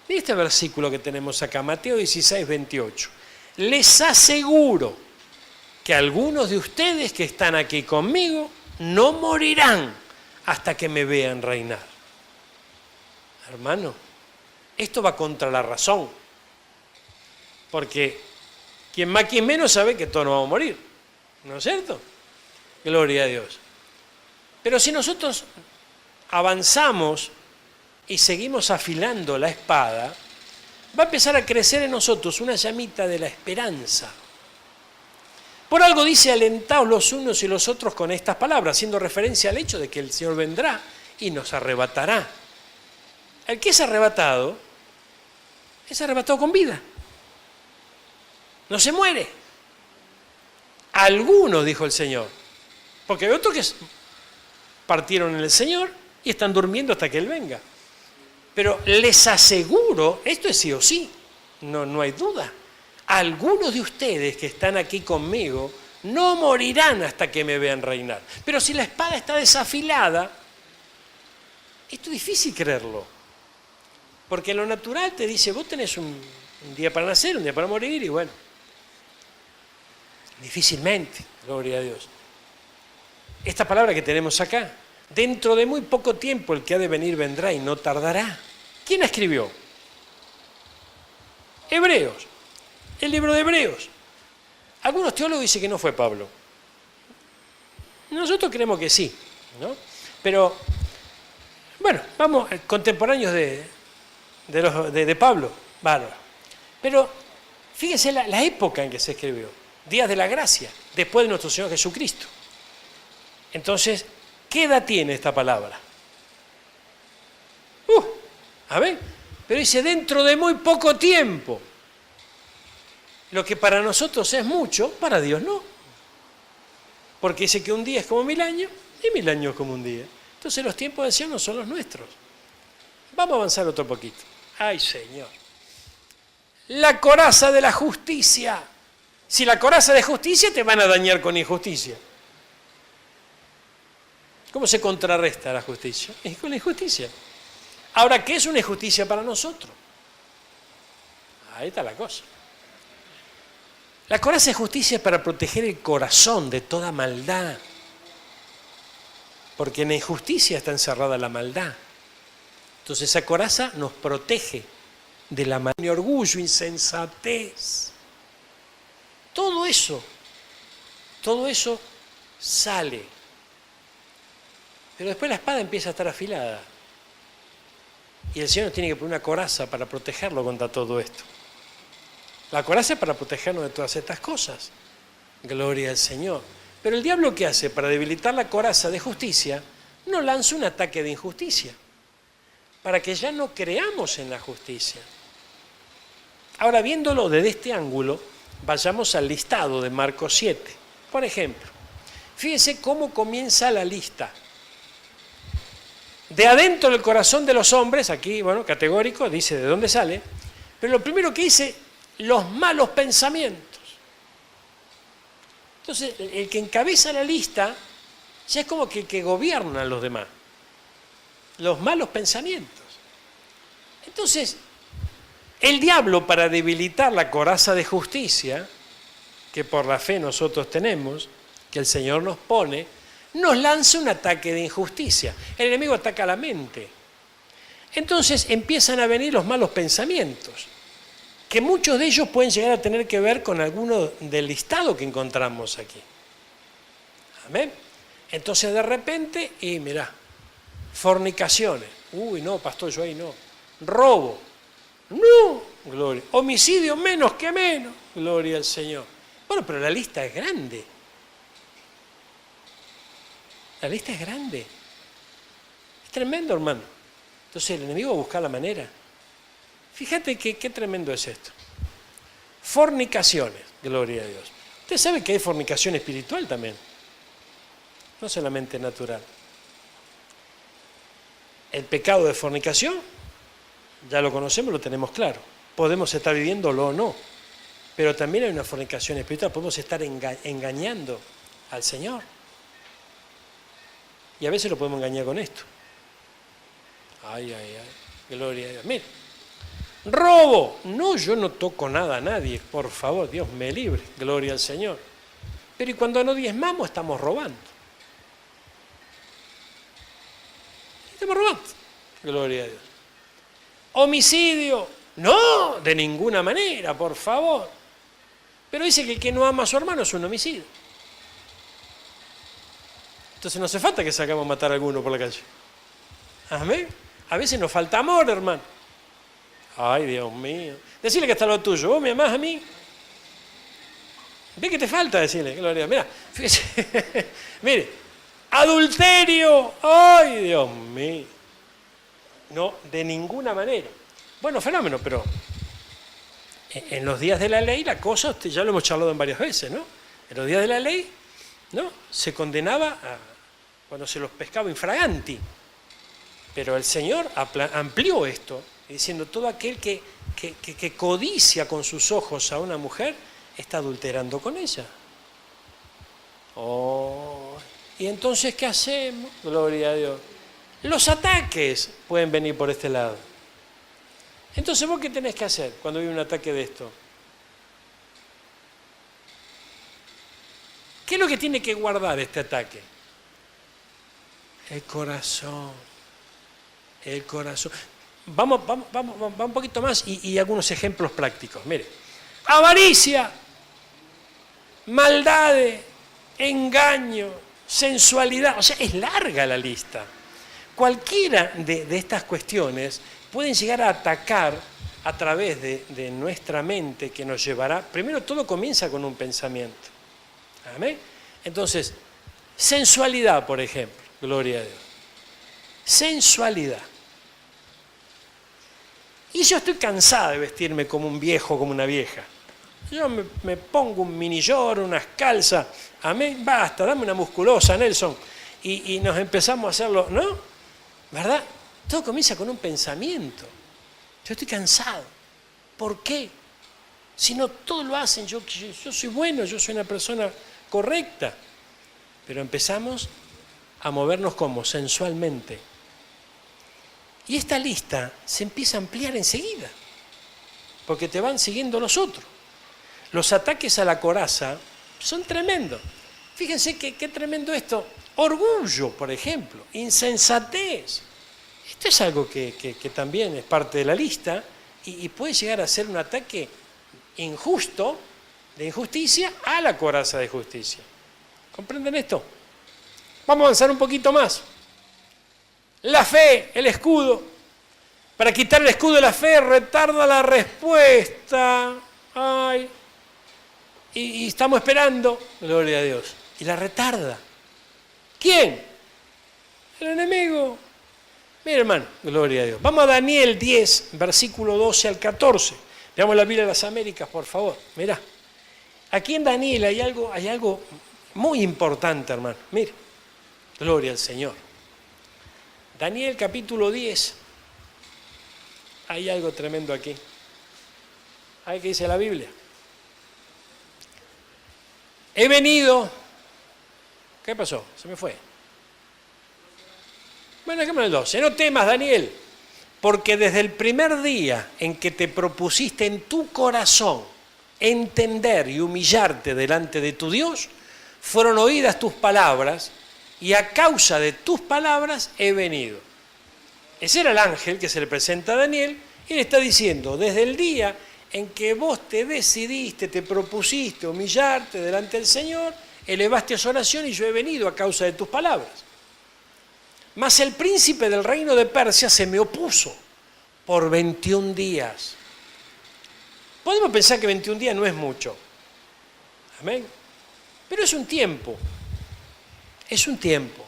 Mira este versículo que tenemos acá, Mateo 16, 28. Les aseguro que algunos de ustedes que están aquí conmigo no morirán hasta que me vean reinar. Hermano, esto va contra la razón. Porque quien más, quien menos sabe que todos nos vamos a morir. ¿No es cierto? Gloria a Dios. Pero si nosotros avanzamos y seguimos afilando la espada, va a empezar a crecer en nosotros una llamita de la esperanza. Por algo dice, alentaos los unos y los otros con estas palabras, haciendo referencia al hecho de que el Señor vendrá y nos arrebatará. El que es arrebatado con vida. No se muere. Algunos, dijo el Señor, porque hay otros que partieron en el Señor y están durmiendo hasta que Él venga. Pero les aseguro, esto es sí o sí, no hay duda. Algunos de ustedes que están aquí conmigo no morirán hasta que me vean reinar. Pero si la espada está desafilada, esto es difícil creerlo. Porque en lo natural te dice, vos tenés un día para nacer, un día para morir, y bueno, difícilmente, gloria a Dios. Esta palabra que tenemos acá, dentro de muy poco tiempo el que ha de venir vendrá y no tardará. ¿Quién la escribió? Hebreos, el libro de Hebreos. Algunos teólogos dicen que no fue Pablo. Nosotros creemos que sí, ¿no? Pero, bueno, vamos, contemporáneos de Pablo, bárbaro. Pero fíjense la época en que se escribió, días de la gracia, después de nuestro Señor Jesucristo. Entonces, ¿qué edad tiene esta palabra? A ver, pero dice dentro de muy poco tiempo. Lo que para nosotros es mucho, para Dios no. Porque dice que un día es como 1000 años y 1000 años como un día. Entonces los tiempos del Señor no son los nuestros. Vamos a avanzar otro poquito. ¡Ay, Señor! La coraza de la justicia. Si la coraza de justicia te van a dañar con injusticia. ¿Cómo se contrarresta la justicia? Es con la injusticia. Ahora, ¿qué es una injusticia para nosotros? Ahí está la cosa. La coraza de justicia es para proteger el corazón de toda maldad. Porque en la injusticia está encerrada la maldad. Entonces esa coraza nos protege de la maldad, orgullo, insensatez. Todo eso sale. Pero después la espada empieza a estar afilada. Y el Señor tiene que poner una coraza para protegerlo contra todo esto. La coraza es para protegernos de todas estas cosas. Gloria al Señor. Pero el diablo, ¿qué hace? Para debilitar la coraza de justicia, nos lanza un ataque de injusticia. Para que ya no creamos en la justicia. Ahora, viéndolo desde este ángulo, vayamos al listado de Marcos 7. Por ejemplo, fíjense cómo comienza la lista. De adentro del corazón de los hombres, aquí, bueno, categórico, dice de dónde sale, pero lo primero que dice, los malos pensamientos. Entonces, el que encabeza la lista ya es como que el que gobierna a los demás. Los malos pensamientos. Entonces, el diablo, para debilitar la coraza de justicia, que por la fe nosotros tenemos, que el Señor nos pone, nos lanza un ataque de injusticia. El enemigo ataca la mente. Entonces empiezan a venir los malos pensamientos, que muchos de ellos pueden llegar a tener que ver con alguno del listado que encontramos aquí. Amén. Entonces de repente, y mirá, fornicaciones. Uy, no, pastor, yo ahí no. Robo. No, gloria. Homicidio menos que menos. Gloria al Señor. Bueno, pero la lista es grande. La lista es grande. Es tremendo, hermano. Entonces el enemigo va a buscar la manera. Fíjate qué tremendo es esto. Fornicaciones, gloria a Dios. Usted sabe que hay fornicación espiritual también. No solamente natural. El pecado de fornicación, ya lo conocemos, lo tenemos claro. Podemos estar viviéndolo o no. Pero también hay una fornicación espiritual. Podemos estar engañando al Señor. Y a veces lo podemos engañar con esto. Ay, ay, ay. Gloria a Dios. Mire. Robo. No, yo no toco nada a nadie. Por favor, Dios me libre. Gloria al Señor. Pero ¿y cuando no diezmamos estamos robando? Estamos robando. Gloria a Dios. Homicidio. No, de ninguna manera, por favor. Pero dice que el que no ama a su hermano es un homicidio. Entonces no hace falta que salgamos a matar a alguno por la calle. Amén. A veces nos falta amor, hermano. Ay, Dios mío. Decirle que está lo tuyo. ¿Vos me amás a mí? ¿Ve que te falta decirle? Gloria. Mira, fíjese. Mire, adulterio. Ay, Dios mío. No, de ninguna manera. Bueno, fenómeno, pero en los días de la ley la cosa, ya lo hemos charlado en varias veces, ¿no? En los días de la ley, ¿no? Se condenaba cuando se los pescaba infraganti. Pero el Señor amplió esto, diciendo todo aquel que codicia con sus ojos a una mujer, está adulterando con ella. Oh, ¿y entonces qué hacemos? Gloria a Dios. Los ataques pueden venir por este lado. Entonces, ¿vos qué tenés que hacer cuando viene un ataque de esto? ¿Qué es lo que tiene que guardar este ataque? El corazón. El corazón. Vamos un poquito más y algunos ejemplos prácticos. Mire, avaricia. maldades, engaño, sensualidad. O sea, es larga la lista. Cualquiera de estas cuestiones pueden llegar a atacar a través de nuestra mente, que nos llevará... Primero, todo comienza con un pensamiento. ¿Amén? Entonces, sensualidad, por ejemplo. Gloria a Dios. Sensualidad. Y yo estoy cansada de vestirme como un viejo, como una vieja. Yo me pongo un minillor, unas calzas. Amén, basta, dame una musculosa, Nelson. Y nos empezamos a hacerlo, ¿no? ¿Verdad? Todo comienza con un pensamiento. Yo estoy cansado. ¿Por qué? Si no todos lo hacen, yo soy bueno, yo soy una persona correcta. Pero empezamos a movernos como sensualmente. Y esta lista se empieza a ampliar enseguida, porque te van siguiendo los otros. Los ataques a la coraza son tremendos. Fíjense qué tremendo esto. Orgullo, por ejemplo, insensatez. Esto es algo que también es parte de la lista y puede llegar a ser un ataque injusto, de injusticia, a la coraza de justicia. ¿Comprenden esto? Vamos a avanzar un poquito más. La fe, el escudo. Para quitar el escudo de la fe, retarda la respuesta. Ay. Y estamos esperando, gloria a Dios. Y la retarda. ¿Quién? El enemigo. Mira, hermano, gloria a Dios. Vamos a Daniel 10, versículo 12 al 14. Veamos la Biblia de las Américas, por favor. Mirá. Aquí en Daniel hay algo muy importante, hermano. Mira. Gloria al Señor. Daniel capítulo 10. Hay algo tremendo aquí. A ver qué dice la Biblia. He venido. ¿Qué pasó? Se me fue. Bueno, dejémoslo el 12. No temas, Daniel, porque desde el primer día en que te propusiste en tu corazón entender y humillarte delante de tu Dios, fueron oídas tus palabras, y a causa de tus palabras he venido. Ese era el ángel que se le presenta a Daniel, y le está diciendo, desde el día en que vos te decidiste, te propusiste humillarte delante del Señor, elevaste su oración y yo he venido a causa de tus palabras. Mas el príncipe del reino de Persia se me opuso por 21 días. Podemos pensar que 21 días no es mucho. Amén. Pero es un tiempo. Es un tiempo.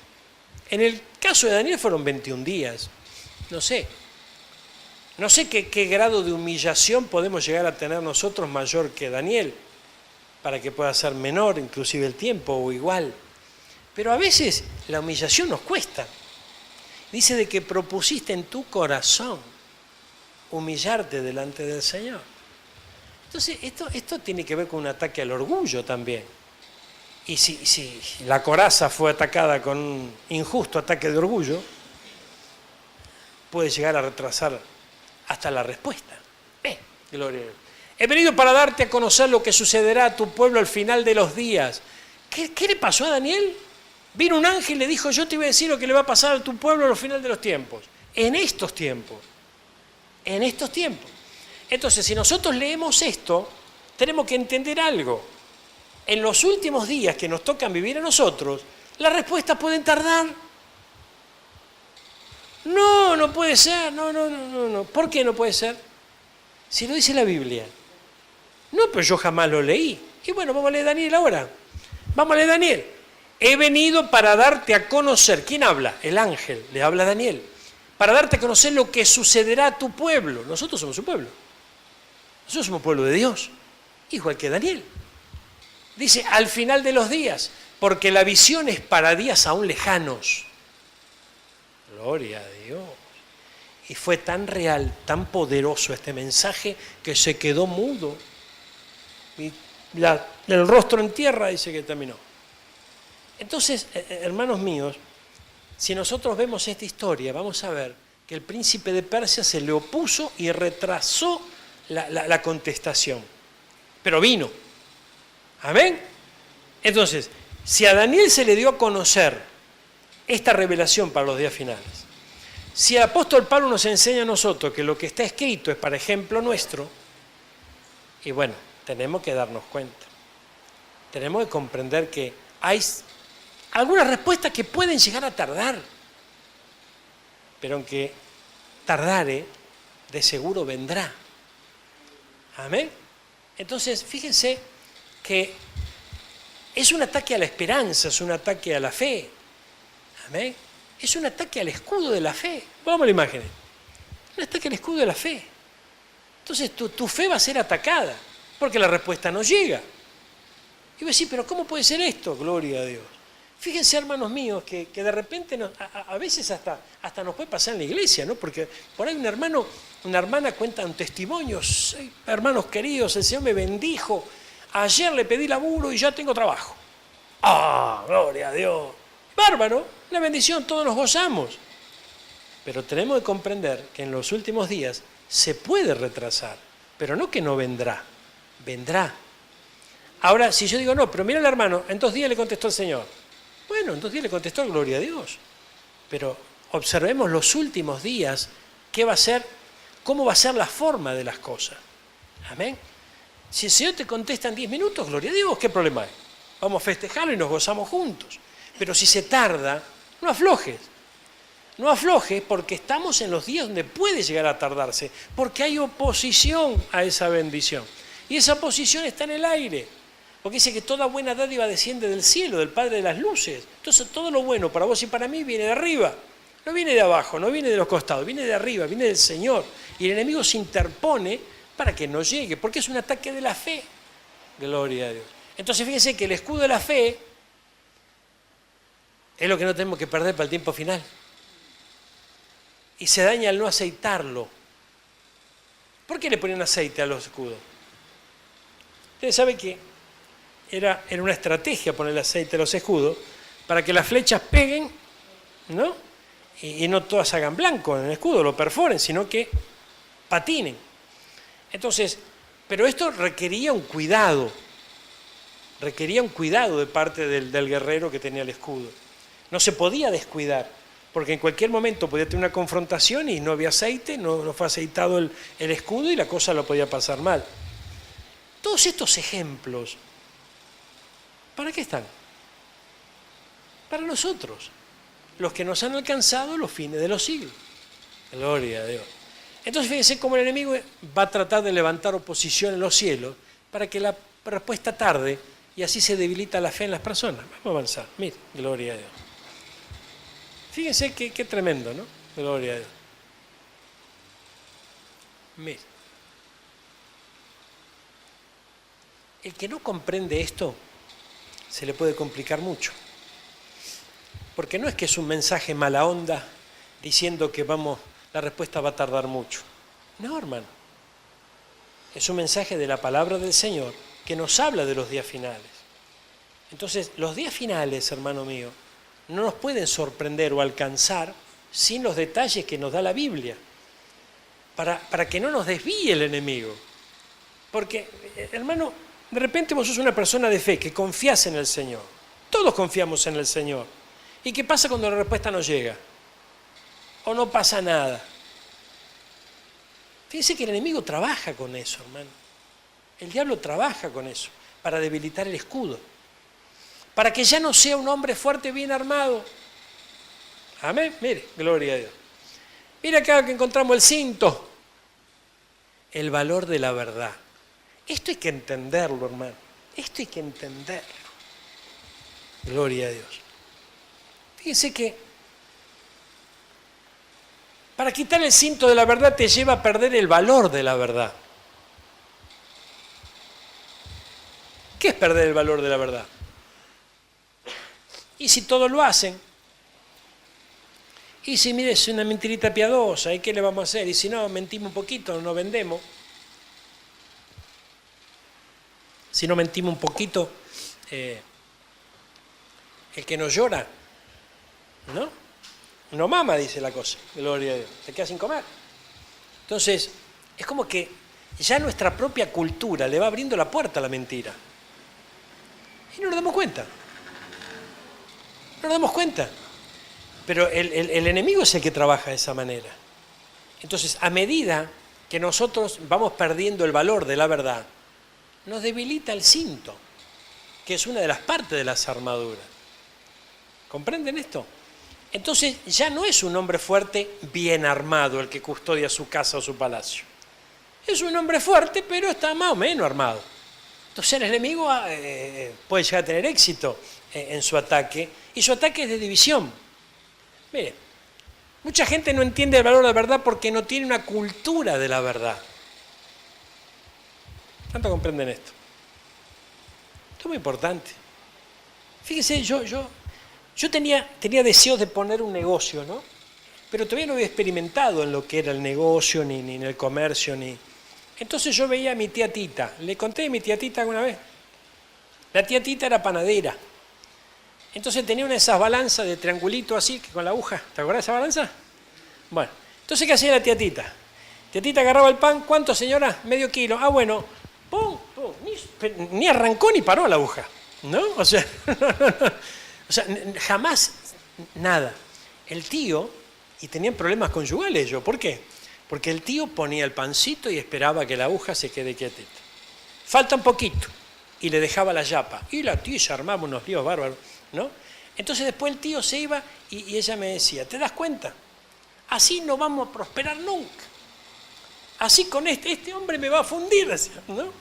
En el caso de Daniel fueron 21 días. No sé. No sé qué grado de humillación podemos llegar a tener nosotros mayor que Daniel, para que pueda ser menor inclusive el tiempo o igual. Pero a veces la humillación nos cuesta. Dice de que propusiste en tu corazón humillarte delante del Señor. Entonces esto tiene que ver con un ataque al orgullo también. Y si la coraza fue atacada con un injusto ataque de orgullo, puede llegar a retrasar hasta la respuesta. Gloria a Dios. He venido para darte a conocer lo que sucederá a tu pueblo al final de los días. ¿Qué le pasó a Daniel? Vino un ángel y le dijo, yo te voy a decir lo que le va a pasar a tu pueblo al final de los tiempos. En estos tiempos. En estos tiempos. Entonces, si nosotros leemos esto, tenemos que entender algo. En los últimos días que nos tocan vivir a nosotros, las respuestas pueden tardar. No puede ser. No. ¿Por qué no puede ser? Si lo dice la Biblia. No, pero yo jamás lo leí. Y bueno, vamos a leer Daniel ahora. Vamos a leer Daniel. He venido para darte a conocer. ¿Quién habla? El ángel. Le habla a Daniel. Para darte a conocer lo que sucederá a tu pueblo. Nosotros somos su pueblo. Nosotros somos pueblo de Dios. Igual que Daniel. Dice, al final de los días. Porque la visión es para días aún lejanos. Gloria a Dios. Y fue tan real, tan poderoso este mensaje que se quedó mudo. Y el rostro en tierra dice que terminó. Entonces, hermanos míos, si nosotros vemos esta historia, vamos a ver que el príncipe de Persia se le opuso y retrasó la contestación. Pero vino. ¿Amén? Entonces, si a Daniel se le dio a conocer esta revelación para los días finales, si el apóstol Pablo nos enseña a nosotros que lo que está escrito es para ejemplo nuestro, y bueno, tenemos que darnos cuenta. tenemos que comprender que hay algunas respuestas que pueden llegar a tardar, pero aunque tardare, de seguro vendrá. Amén. Entonces, fíjense que es un ataque a la esperanza, es un ataque a la fe. Amén. Es un ataque al escudo de la fe. Vamos a la imagen. Un ataque al escudo de la fe. Entonces tu fe va a ser atacada, porque la respuesta no llega. Y voy a decir, pero ¿cómo puede ser esto? Gloria a Dios. Fíjense, hermanos míos, que de repente a veces hasta nos puede pasar en la iglesia, ¿no? Porque por ahí un hermano, una hermana cuentan testimonios. Hermanos queridos, el Señor me bendijo. Ayer le pedí laburo y ya tengo trabajo. ¡Ah, gloria a Dios! Bárbaro, la bendición, todos nos gozamos. Pero tenemos que comprender que en los últimos días se puede retrasar, pero no que no vendrá, vendrá. Ahora, si yo digo, no, pero mira el hermano, en 2 días le contestó el Señor. Bueno, en 2 días le contestó, gloria a Dios. Pero observemos los últimos días, qué va a ser, cómo va a ser la forma de las cosas. Amén. Si el Señor te contesta en 10 minutos, gloria a Dios, ¿qué problema hay? Vamos a festejarlo y nos gozamos juntos. Pero si se tarda, no aflojes. No aflojes porque estamos en los días donde puede llegar a tardarse, porque hay oposición a esa bendición. Y esa oposición está en el aire, porque dice que toda buena dádiva desciende del cielo, del Padre de las luces. Entonces todo lo bueno para vos y para mí viene de arriba, no viene de abajo, no viene de los costados, viene de arriba, viene del Señor. Y el enemigo se interpone para que no llegue, porque es un ataque de la fe. Gloria a Dios. Entonces fíjense que el escudo de la fe es lo que no tenemos que perder para el tiempo final. Y se daña al no aceitarlo. ¿Por qué le ponían aceite a los escudos? Ustedes saben que era una estrategia ponerle aceite a los escudos para que las flechas peguen, ¿no? Y no todas hagan blanco en el escudo, lo perforen, sino que patinen. Entonces, pero esto requería un cuidado de parte del guerrero que tenía el escudo. No se podía descuidar, porque en cualquier momento podía tener una confrontación y no había aceite, no fue aceitado el escudo y la cosa lo podía pasar mal. Todos estos ejemplos, ¿para qué están? Para nosotros, los que nos han alcanzado los fines de los siglos. Gloria a Dios. Entonces fíjense cómo el enemigo va a tratar de levantar oposición en los cielos para que la respuesta tarde y así se debilita la fe en las personas. Vamos a avanzar. Mire, gloria a Dios. Fíjense qué tremendo, ¿no? Gloria a Dios. Mire. El que no comprende esto se le puede complicar mucho. Porque no es que es un mensaje mala onda diciendo que la respuesta va a tardar mucho. No, hermano. Es un mensaje de la palabra del Señor que nos habla de los días finales. Entonces, los días finales, hermano mío, no nos pueden sorprender o alcanzar sin los detalles que nos da la Biblia, para que no nos desvíe el enemigo. Porque, hermano, de repente vos sos una persona de fe que confías en el Señor. Todos confiamos en el Señor. ¿Y qué pasa cuando la respuesta no llega? O no pasa nada. Fíjense que el enemigo trabaja con eso, hermano. El diablo trabaja con eso, para debilitar el escudo. Para que ya no sea un hombre fuerte, bien armado. Amén. Mire, gloria a Dios. Mira acá que encontramos el cinto. El valor de la verdad. Esto hay que entenderlo, hermano. Esto hay que entenderlo. Gloria a Dios. Fíjense que para quitar el cinto de la verdad te lleva a perder el valor de la verdad. ¿Qué es perder el valor de la verdad? Y si todos lo hacen, y si mire, es una mentirita piadosa, ¿y qué le vamos a hacer? Y si no, mentimos un poquito, no vendemos. Si no mentimos un poquito, el que no llora, ¿no? No mama, dice la cosa, gloria a Dios, se queda sin comer. Entonces, es como que ya nuestra propia cultura le va abriendo la puerta a la mentira. Y no nos damos cuenta. No nos damos cuenta. Pero el enemigo es el que trabaja de esa manera. Entonces, a medida que nosotros vamos perdiendo el valor de la verdad, nos debilita el cinto. que es una de las partes de las armaduras. ¿Comprenden esto? Entonces ya no es un hombre fuerte bien armado el que custodia su casa o su palacio. Es un hombre fuerte, pero está más o menos armado. Entonces el enemigo puede llegar a tener éxito en su ataque, y su ataque es de división. Mire, mucha gente no entiende el valor de la verdad porque no tiene una cultura de la verdad. ¿Cuánto comprenden esto? Esto es muy importante. Fíjese, yo tenía deseos de poner un negocio, ¿no? Pero todavía no había experimentado en lo que era el negocio, ni en el comercio, ni... Entonces yo veía a mi tía Tita. ¿Le conté de mi tía Tita alguna vez? La tía Tita era panadera. Entonces tenía una de esas balanzas de triangulito así, que con la aguja. ¿Te acuerdas de esa balanza? Bueno, entonces ¿qué hacía la tía Tita? Tía Tita agarraba el pan. ¿Cuánto, señora? Medio kilo. Ah, bueno. ¡Pum! ¡Pum! Ni arrancó ni paró la aguja, ¿no? O sea, jamás nada. El tío, y tenían problemas conyugales ellos. ¿Por qué? Porque el tío ponía el pancito y esperaba que la aguja se quede quietita. Falta un poquito. Y le dejaba la yapa. Y la tía se armaba unos líos bárbaros, ¿no? Entonces después el tío se iba y ella me decía, ¿te das cuenta? Así no vamos a prosperar nunca. Así con este hombre me va a fundir, ¿no?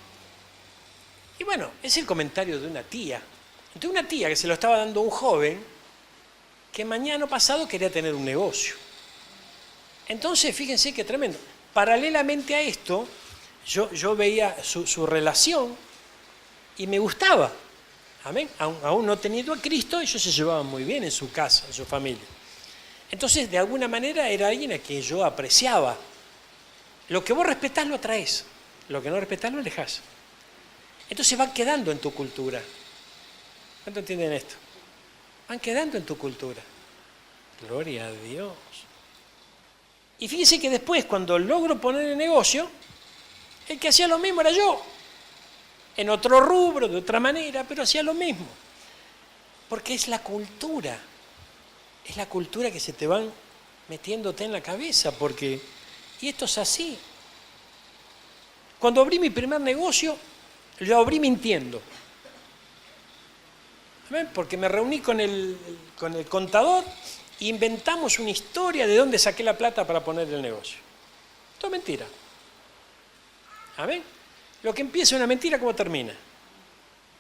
Y bueno, es el comentario de una tía. De una tía que se lo estaba dando a un joven que mañana pasado quería tener un negocio. Entonces, fíjense qué tremendo. Paralelamente a esto, yo veía su relación y me gustaba. Amén. Aún no teniendo a Cristo, ellos se llevaban muy bien en su casa, en su familia. Entonces, de alguna manera, era alguien a quien yo apreciaba. Lo que vos respetás lo atraes, lo que no respetás lo alejás. Entonces van quedando en tu cultura. ¿Cuánto entienden esto? Van quedando en tu cultura. Gloria a Dios. Y fíjense que después, cuando logro poner el negocio, el que hacía lo mismo era yo. En otro rubro, de otra manera, pero hacía lo mismo. Porque es la cultura. Es la cultura que se te van metiéndote en la cabeza, porque... Y esto es así. Cuando abrí mi primer negocio, lo abrí mintiendo. ¿Ven? Porque me reuní con el contador e inventamos una historia de dónde saqué la plata para poner el negocio. Todo mentira. ¿Amén? Lo que empieza es una mentira, ¿cómo termina?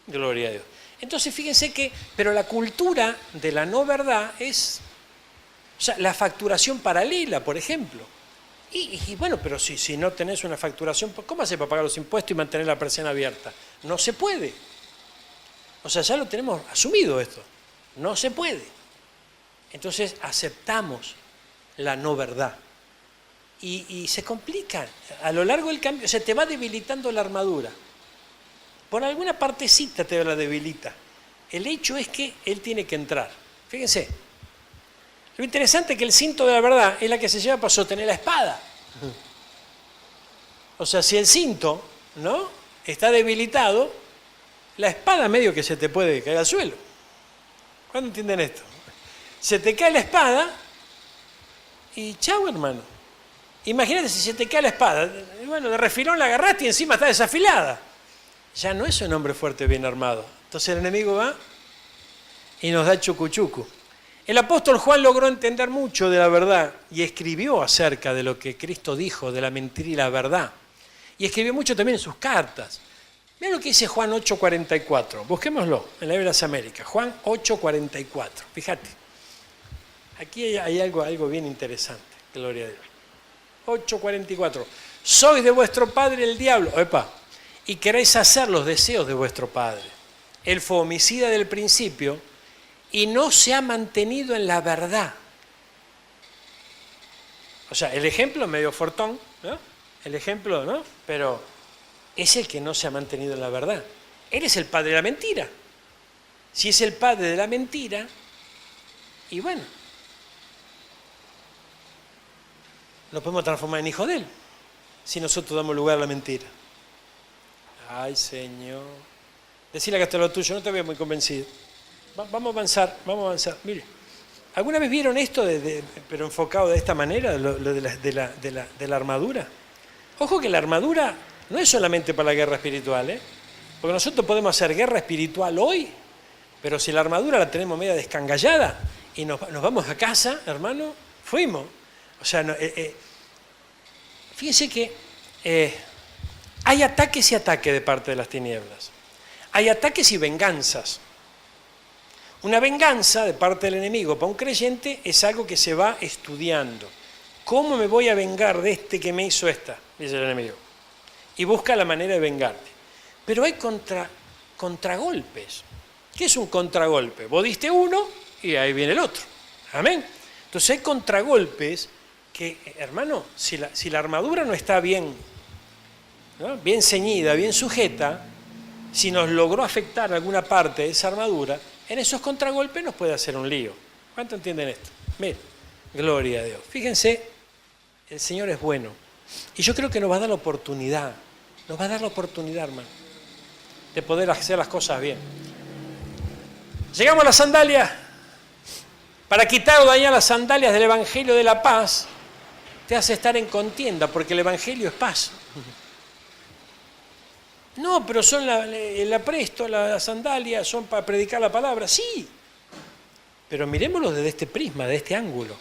Gloria a Dios. Entonces fíjense que, pero la cultura de la no verdad es, o sea, la facturación paralela, por ejemplo. Y bueno, pero si no tenés una facturación, ¿cómo haces para pagar los impuestos y mantener la persiana abierta? No se puede. O sea, ya lo tenemos asumido esto. No se puede. Entonces aceptamos la no verdad. Y se complica. A lo largo del cambio, se te va debilitando la armadura. Por alguna partecita te la debilita. El hecho es que él tiene que entrar. Fíjense. Lo interesante es que el cinto de la verdad es la que se lleva para sostener la espada. O sea, si el cinto, ¿no?, está debilitado, la espada medio que se te puede caer al suelo. ¿Cuándo entienden esto? Se te cae la espada y chau, hermano. Imagínate si se te cae la espada. Bueno, de refilón la agarraste y encima está desafilada. Ya no es un hombre fuerte bien armado. Entonces el enemigo va y nos da chucuchucu. El apóstol Juan logró entender mucho de la verdad y escribió acerca de lo que Cristo dijo, de la mentira y la verdad. Y escribió mucho también en sus cartas. Miren lo que dice Juan 8:44. Busquémoslo en la Biblia de las Américas. Juan 8:44. Fíjate. Aquí hay algo bien interesante. Gloria a Dios. 8:44. Sois de vuestro padre el diablo. Epa. Y queréis hacer los deseos de vuestro padre. Él fue homicida del principio y no se ha mantenido en la verdad. O sea, el ejemplo es medio fortón, ¿no? El ejemplo, ¿no? Pero es el que no se ha mantenido en la verdad. Él es el padre de la mentira. Si es el padre de la mentira, y bueno, lo podemos transformar en hijo de él, si nosotros damos lugar a la mentira. Ay, Señor. Decirle que hasta lo tuyo, no te veo muy convencido. Vamos a avanzar. Mire, ¿alguna vez vieron esto, pero enfocado de esta manera, lo de la armadura? Ojo que la armadura no es solamente para la guerra espiritual, ¿eh? Porque nosotros podemos hacer guerra espiritual hoy, pero si la armadura la tenemos media descangallada y nos vamos a casa, hermano, fuimos. O sea, fíjense que hay ataques y ataques de parte de las tinieblas. Hay ataques y venganzas. Una venganza de parte del enemigo para un creyente es algo que se va estudiando. ¿Cómo me voy a vengar de este que me hizo esta? Dice el enemigo. Y busca la manera de vengarte. Pero hay contragolpes. ¿Qué es un contragolpe? Vos diste uno y ahí viene el otro. Amén. Entonces hay contragolpes que, hermano, si la armadura no está bien, ¿no?, bien ceñida, bien sujeta, si nos logró afectar alguna parte de esa armadura, en esos contragolpes nos puede hacer un lío. ¿Cuánto entienden esto? Miren, gloria a Dios. Fíjense, el Señor es bueno. Y yo creo que nos va a dar la oportunidad, hermano, de poder hacer las cosas bien. Llegamos a las sandalias. Para quitar o dañar las sandalias del Evangelio de la paz, te hace estar en contienda, porque el Evangelio es paz. No, pero son el apresto, las sandalias, son para predicar la palabra. Sí, pero miremoslo desde este prisma, de este ángulo.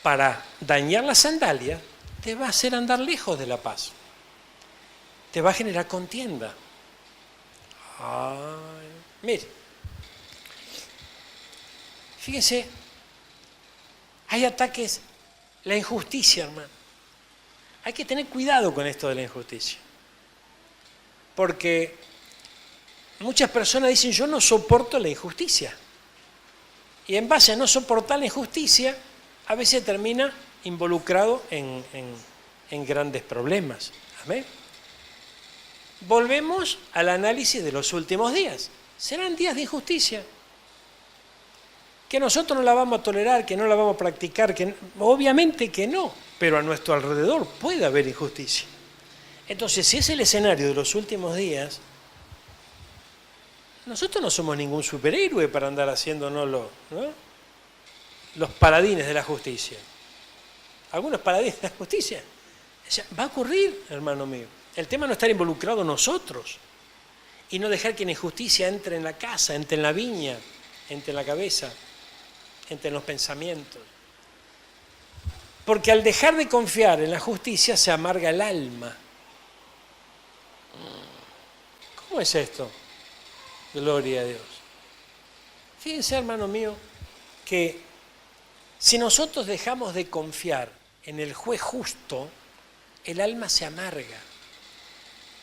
Para dañar las sandalias, te va a hacer andar lejos de la paz. Te va a generar contienda. Mire, fíjese, hay ataques, la injusticia, hermano. Hay que tener cuidado con esto de la injusticia. Porque muchas personas dicen, yo no soporto la injusticia. Y en base a no soportar la injusticia, a veces termina involucrado en grandes problemas. ¿Amén? Volvemos al análisis de los últimos días. ¿Serán días de injusticia? Que nosotros no la vamos a tolerar, que no la vamos a practicar, obviamente que no, pero a nuestro alrededor puede haber injusticia. Entonces, si es el escenario de los últimos días, nosotros no somos ningún superhéroe para andar haciéndonos los paladines de la justicia. Algunos paladines de la justicia. O sea, va a ocurrir, hermano mío. El tema no estar involucrado nosotros y no dejar que la injusticia entre en la casa, entre en la viña, entre en la cabeza, entre en los pensamientos. Porque al dejar de confiar en la justicia se amarga el alma. ¿Cómo es esto? Gloria a Dios. Fíjense, hermano mío, que si nosotros dejamos de confiar en el juez justo, el alma se amarga,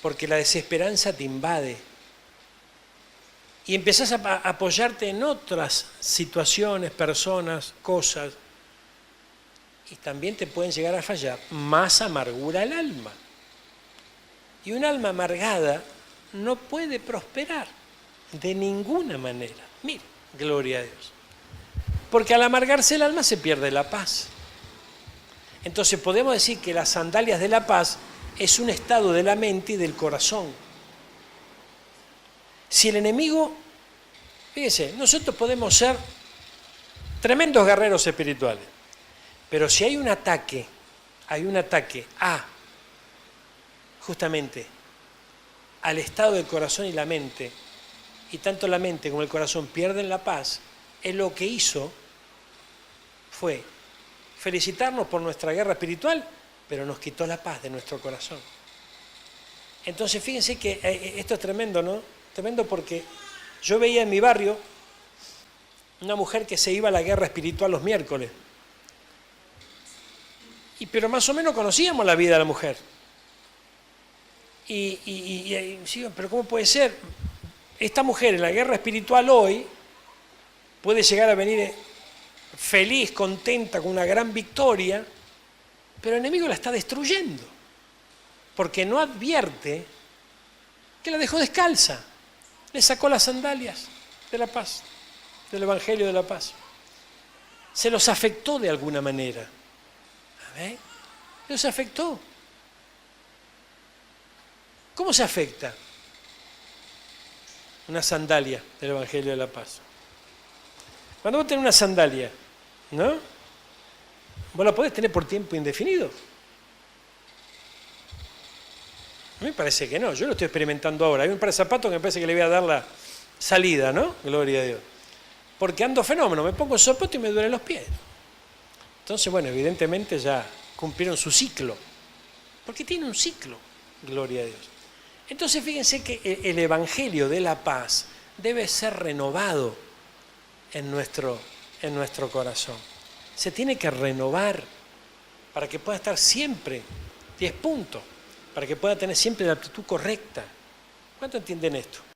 porque la desesperanza te invade. Y empezás a apoyarte en otras situaciones, personas, cosas, y también te pueden llegar a fallar. Más amargura el alma. Y un alma amargada no puede prosperar de ninguna manera. Mire, gloria a Dios. Porque al amargarse el alma se pierde la paz. Entonces podemos decir que las sandalias de la paz es un estado de la mente y del corazón. Si el enemigo, fíjese, nosotros podemos ser tremendos guerreros espirituales, pero si hay un ataque justamente al estado del corazón y la mente, y tanto la mente como el corazón pierden la paz, él lo que hizo fue felicitarnos por nuestra guerra espiritual, pero nos quitó la paz de nuestro corazón. Entonces fíjense que esto es tremendo, ¿no? Tremendo, porque yo veía en mi barrio una mujer que se iba a la guerra espiritual los miércoles. Pero más o menos conocíamos la vida de la mujer. Y pero ¿cómo puede ser? Esta mujer en la guerra espiritual hoy puede llegar a venir feliz, contenta, con una gran victoria, pero el enemigo la está destruyendo, porque no advierte que la dejó descalza, le sacó las sandalias de la paz, del Evangelio de la paz. Se los afectó de alguna manera. ¿Amén? Los afectó. ¿Cómo se afecta una sandalia del Evangelio de la paz? Cuando vos tenés una sandalia, ¿no? Vos la podés tener por tiempo indefinido. A mí me parece que no, yo lo estoy experimentando ahora. Hay un par de zapatos que me parece que le voy a dar la salida, ¿no? Gloria a Dios. Porque ando fenómeno, me pongo el zapato y me duelen los pies. Entonces, bueno, evidentemente ya cumplieron su ciclo. Porque tiene un ciclo, gloria a Dios. Entonces, fíjense que el Evangelio de la paz debe ser renovado en nuestro corazón. Se tiene que renovar para que pueda estar siempre 10 puntos, para que pueda tener siempre la actitud correcta. ¿Cuánto entienden esto?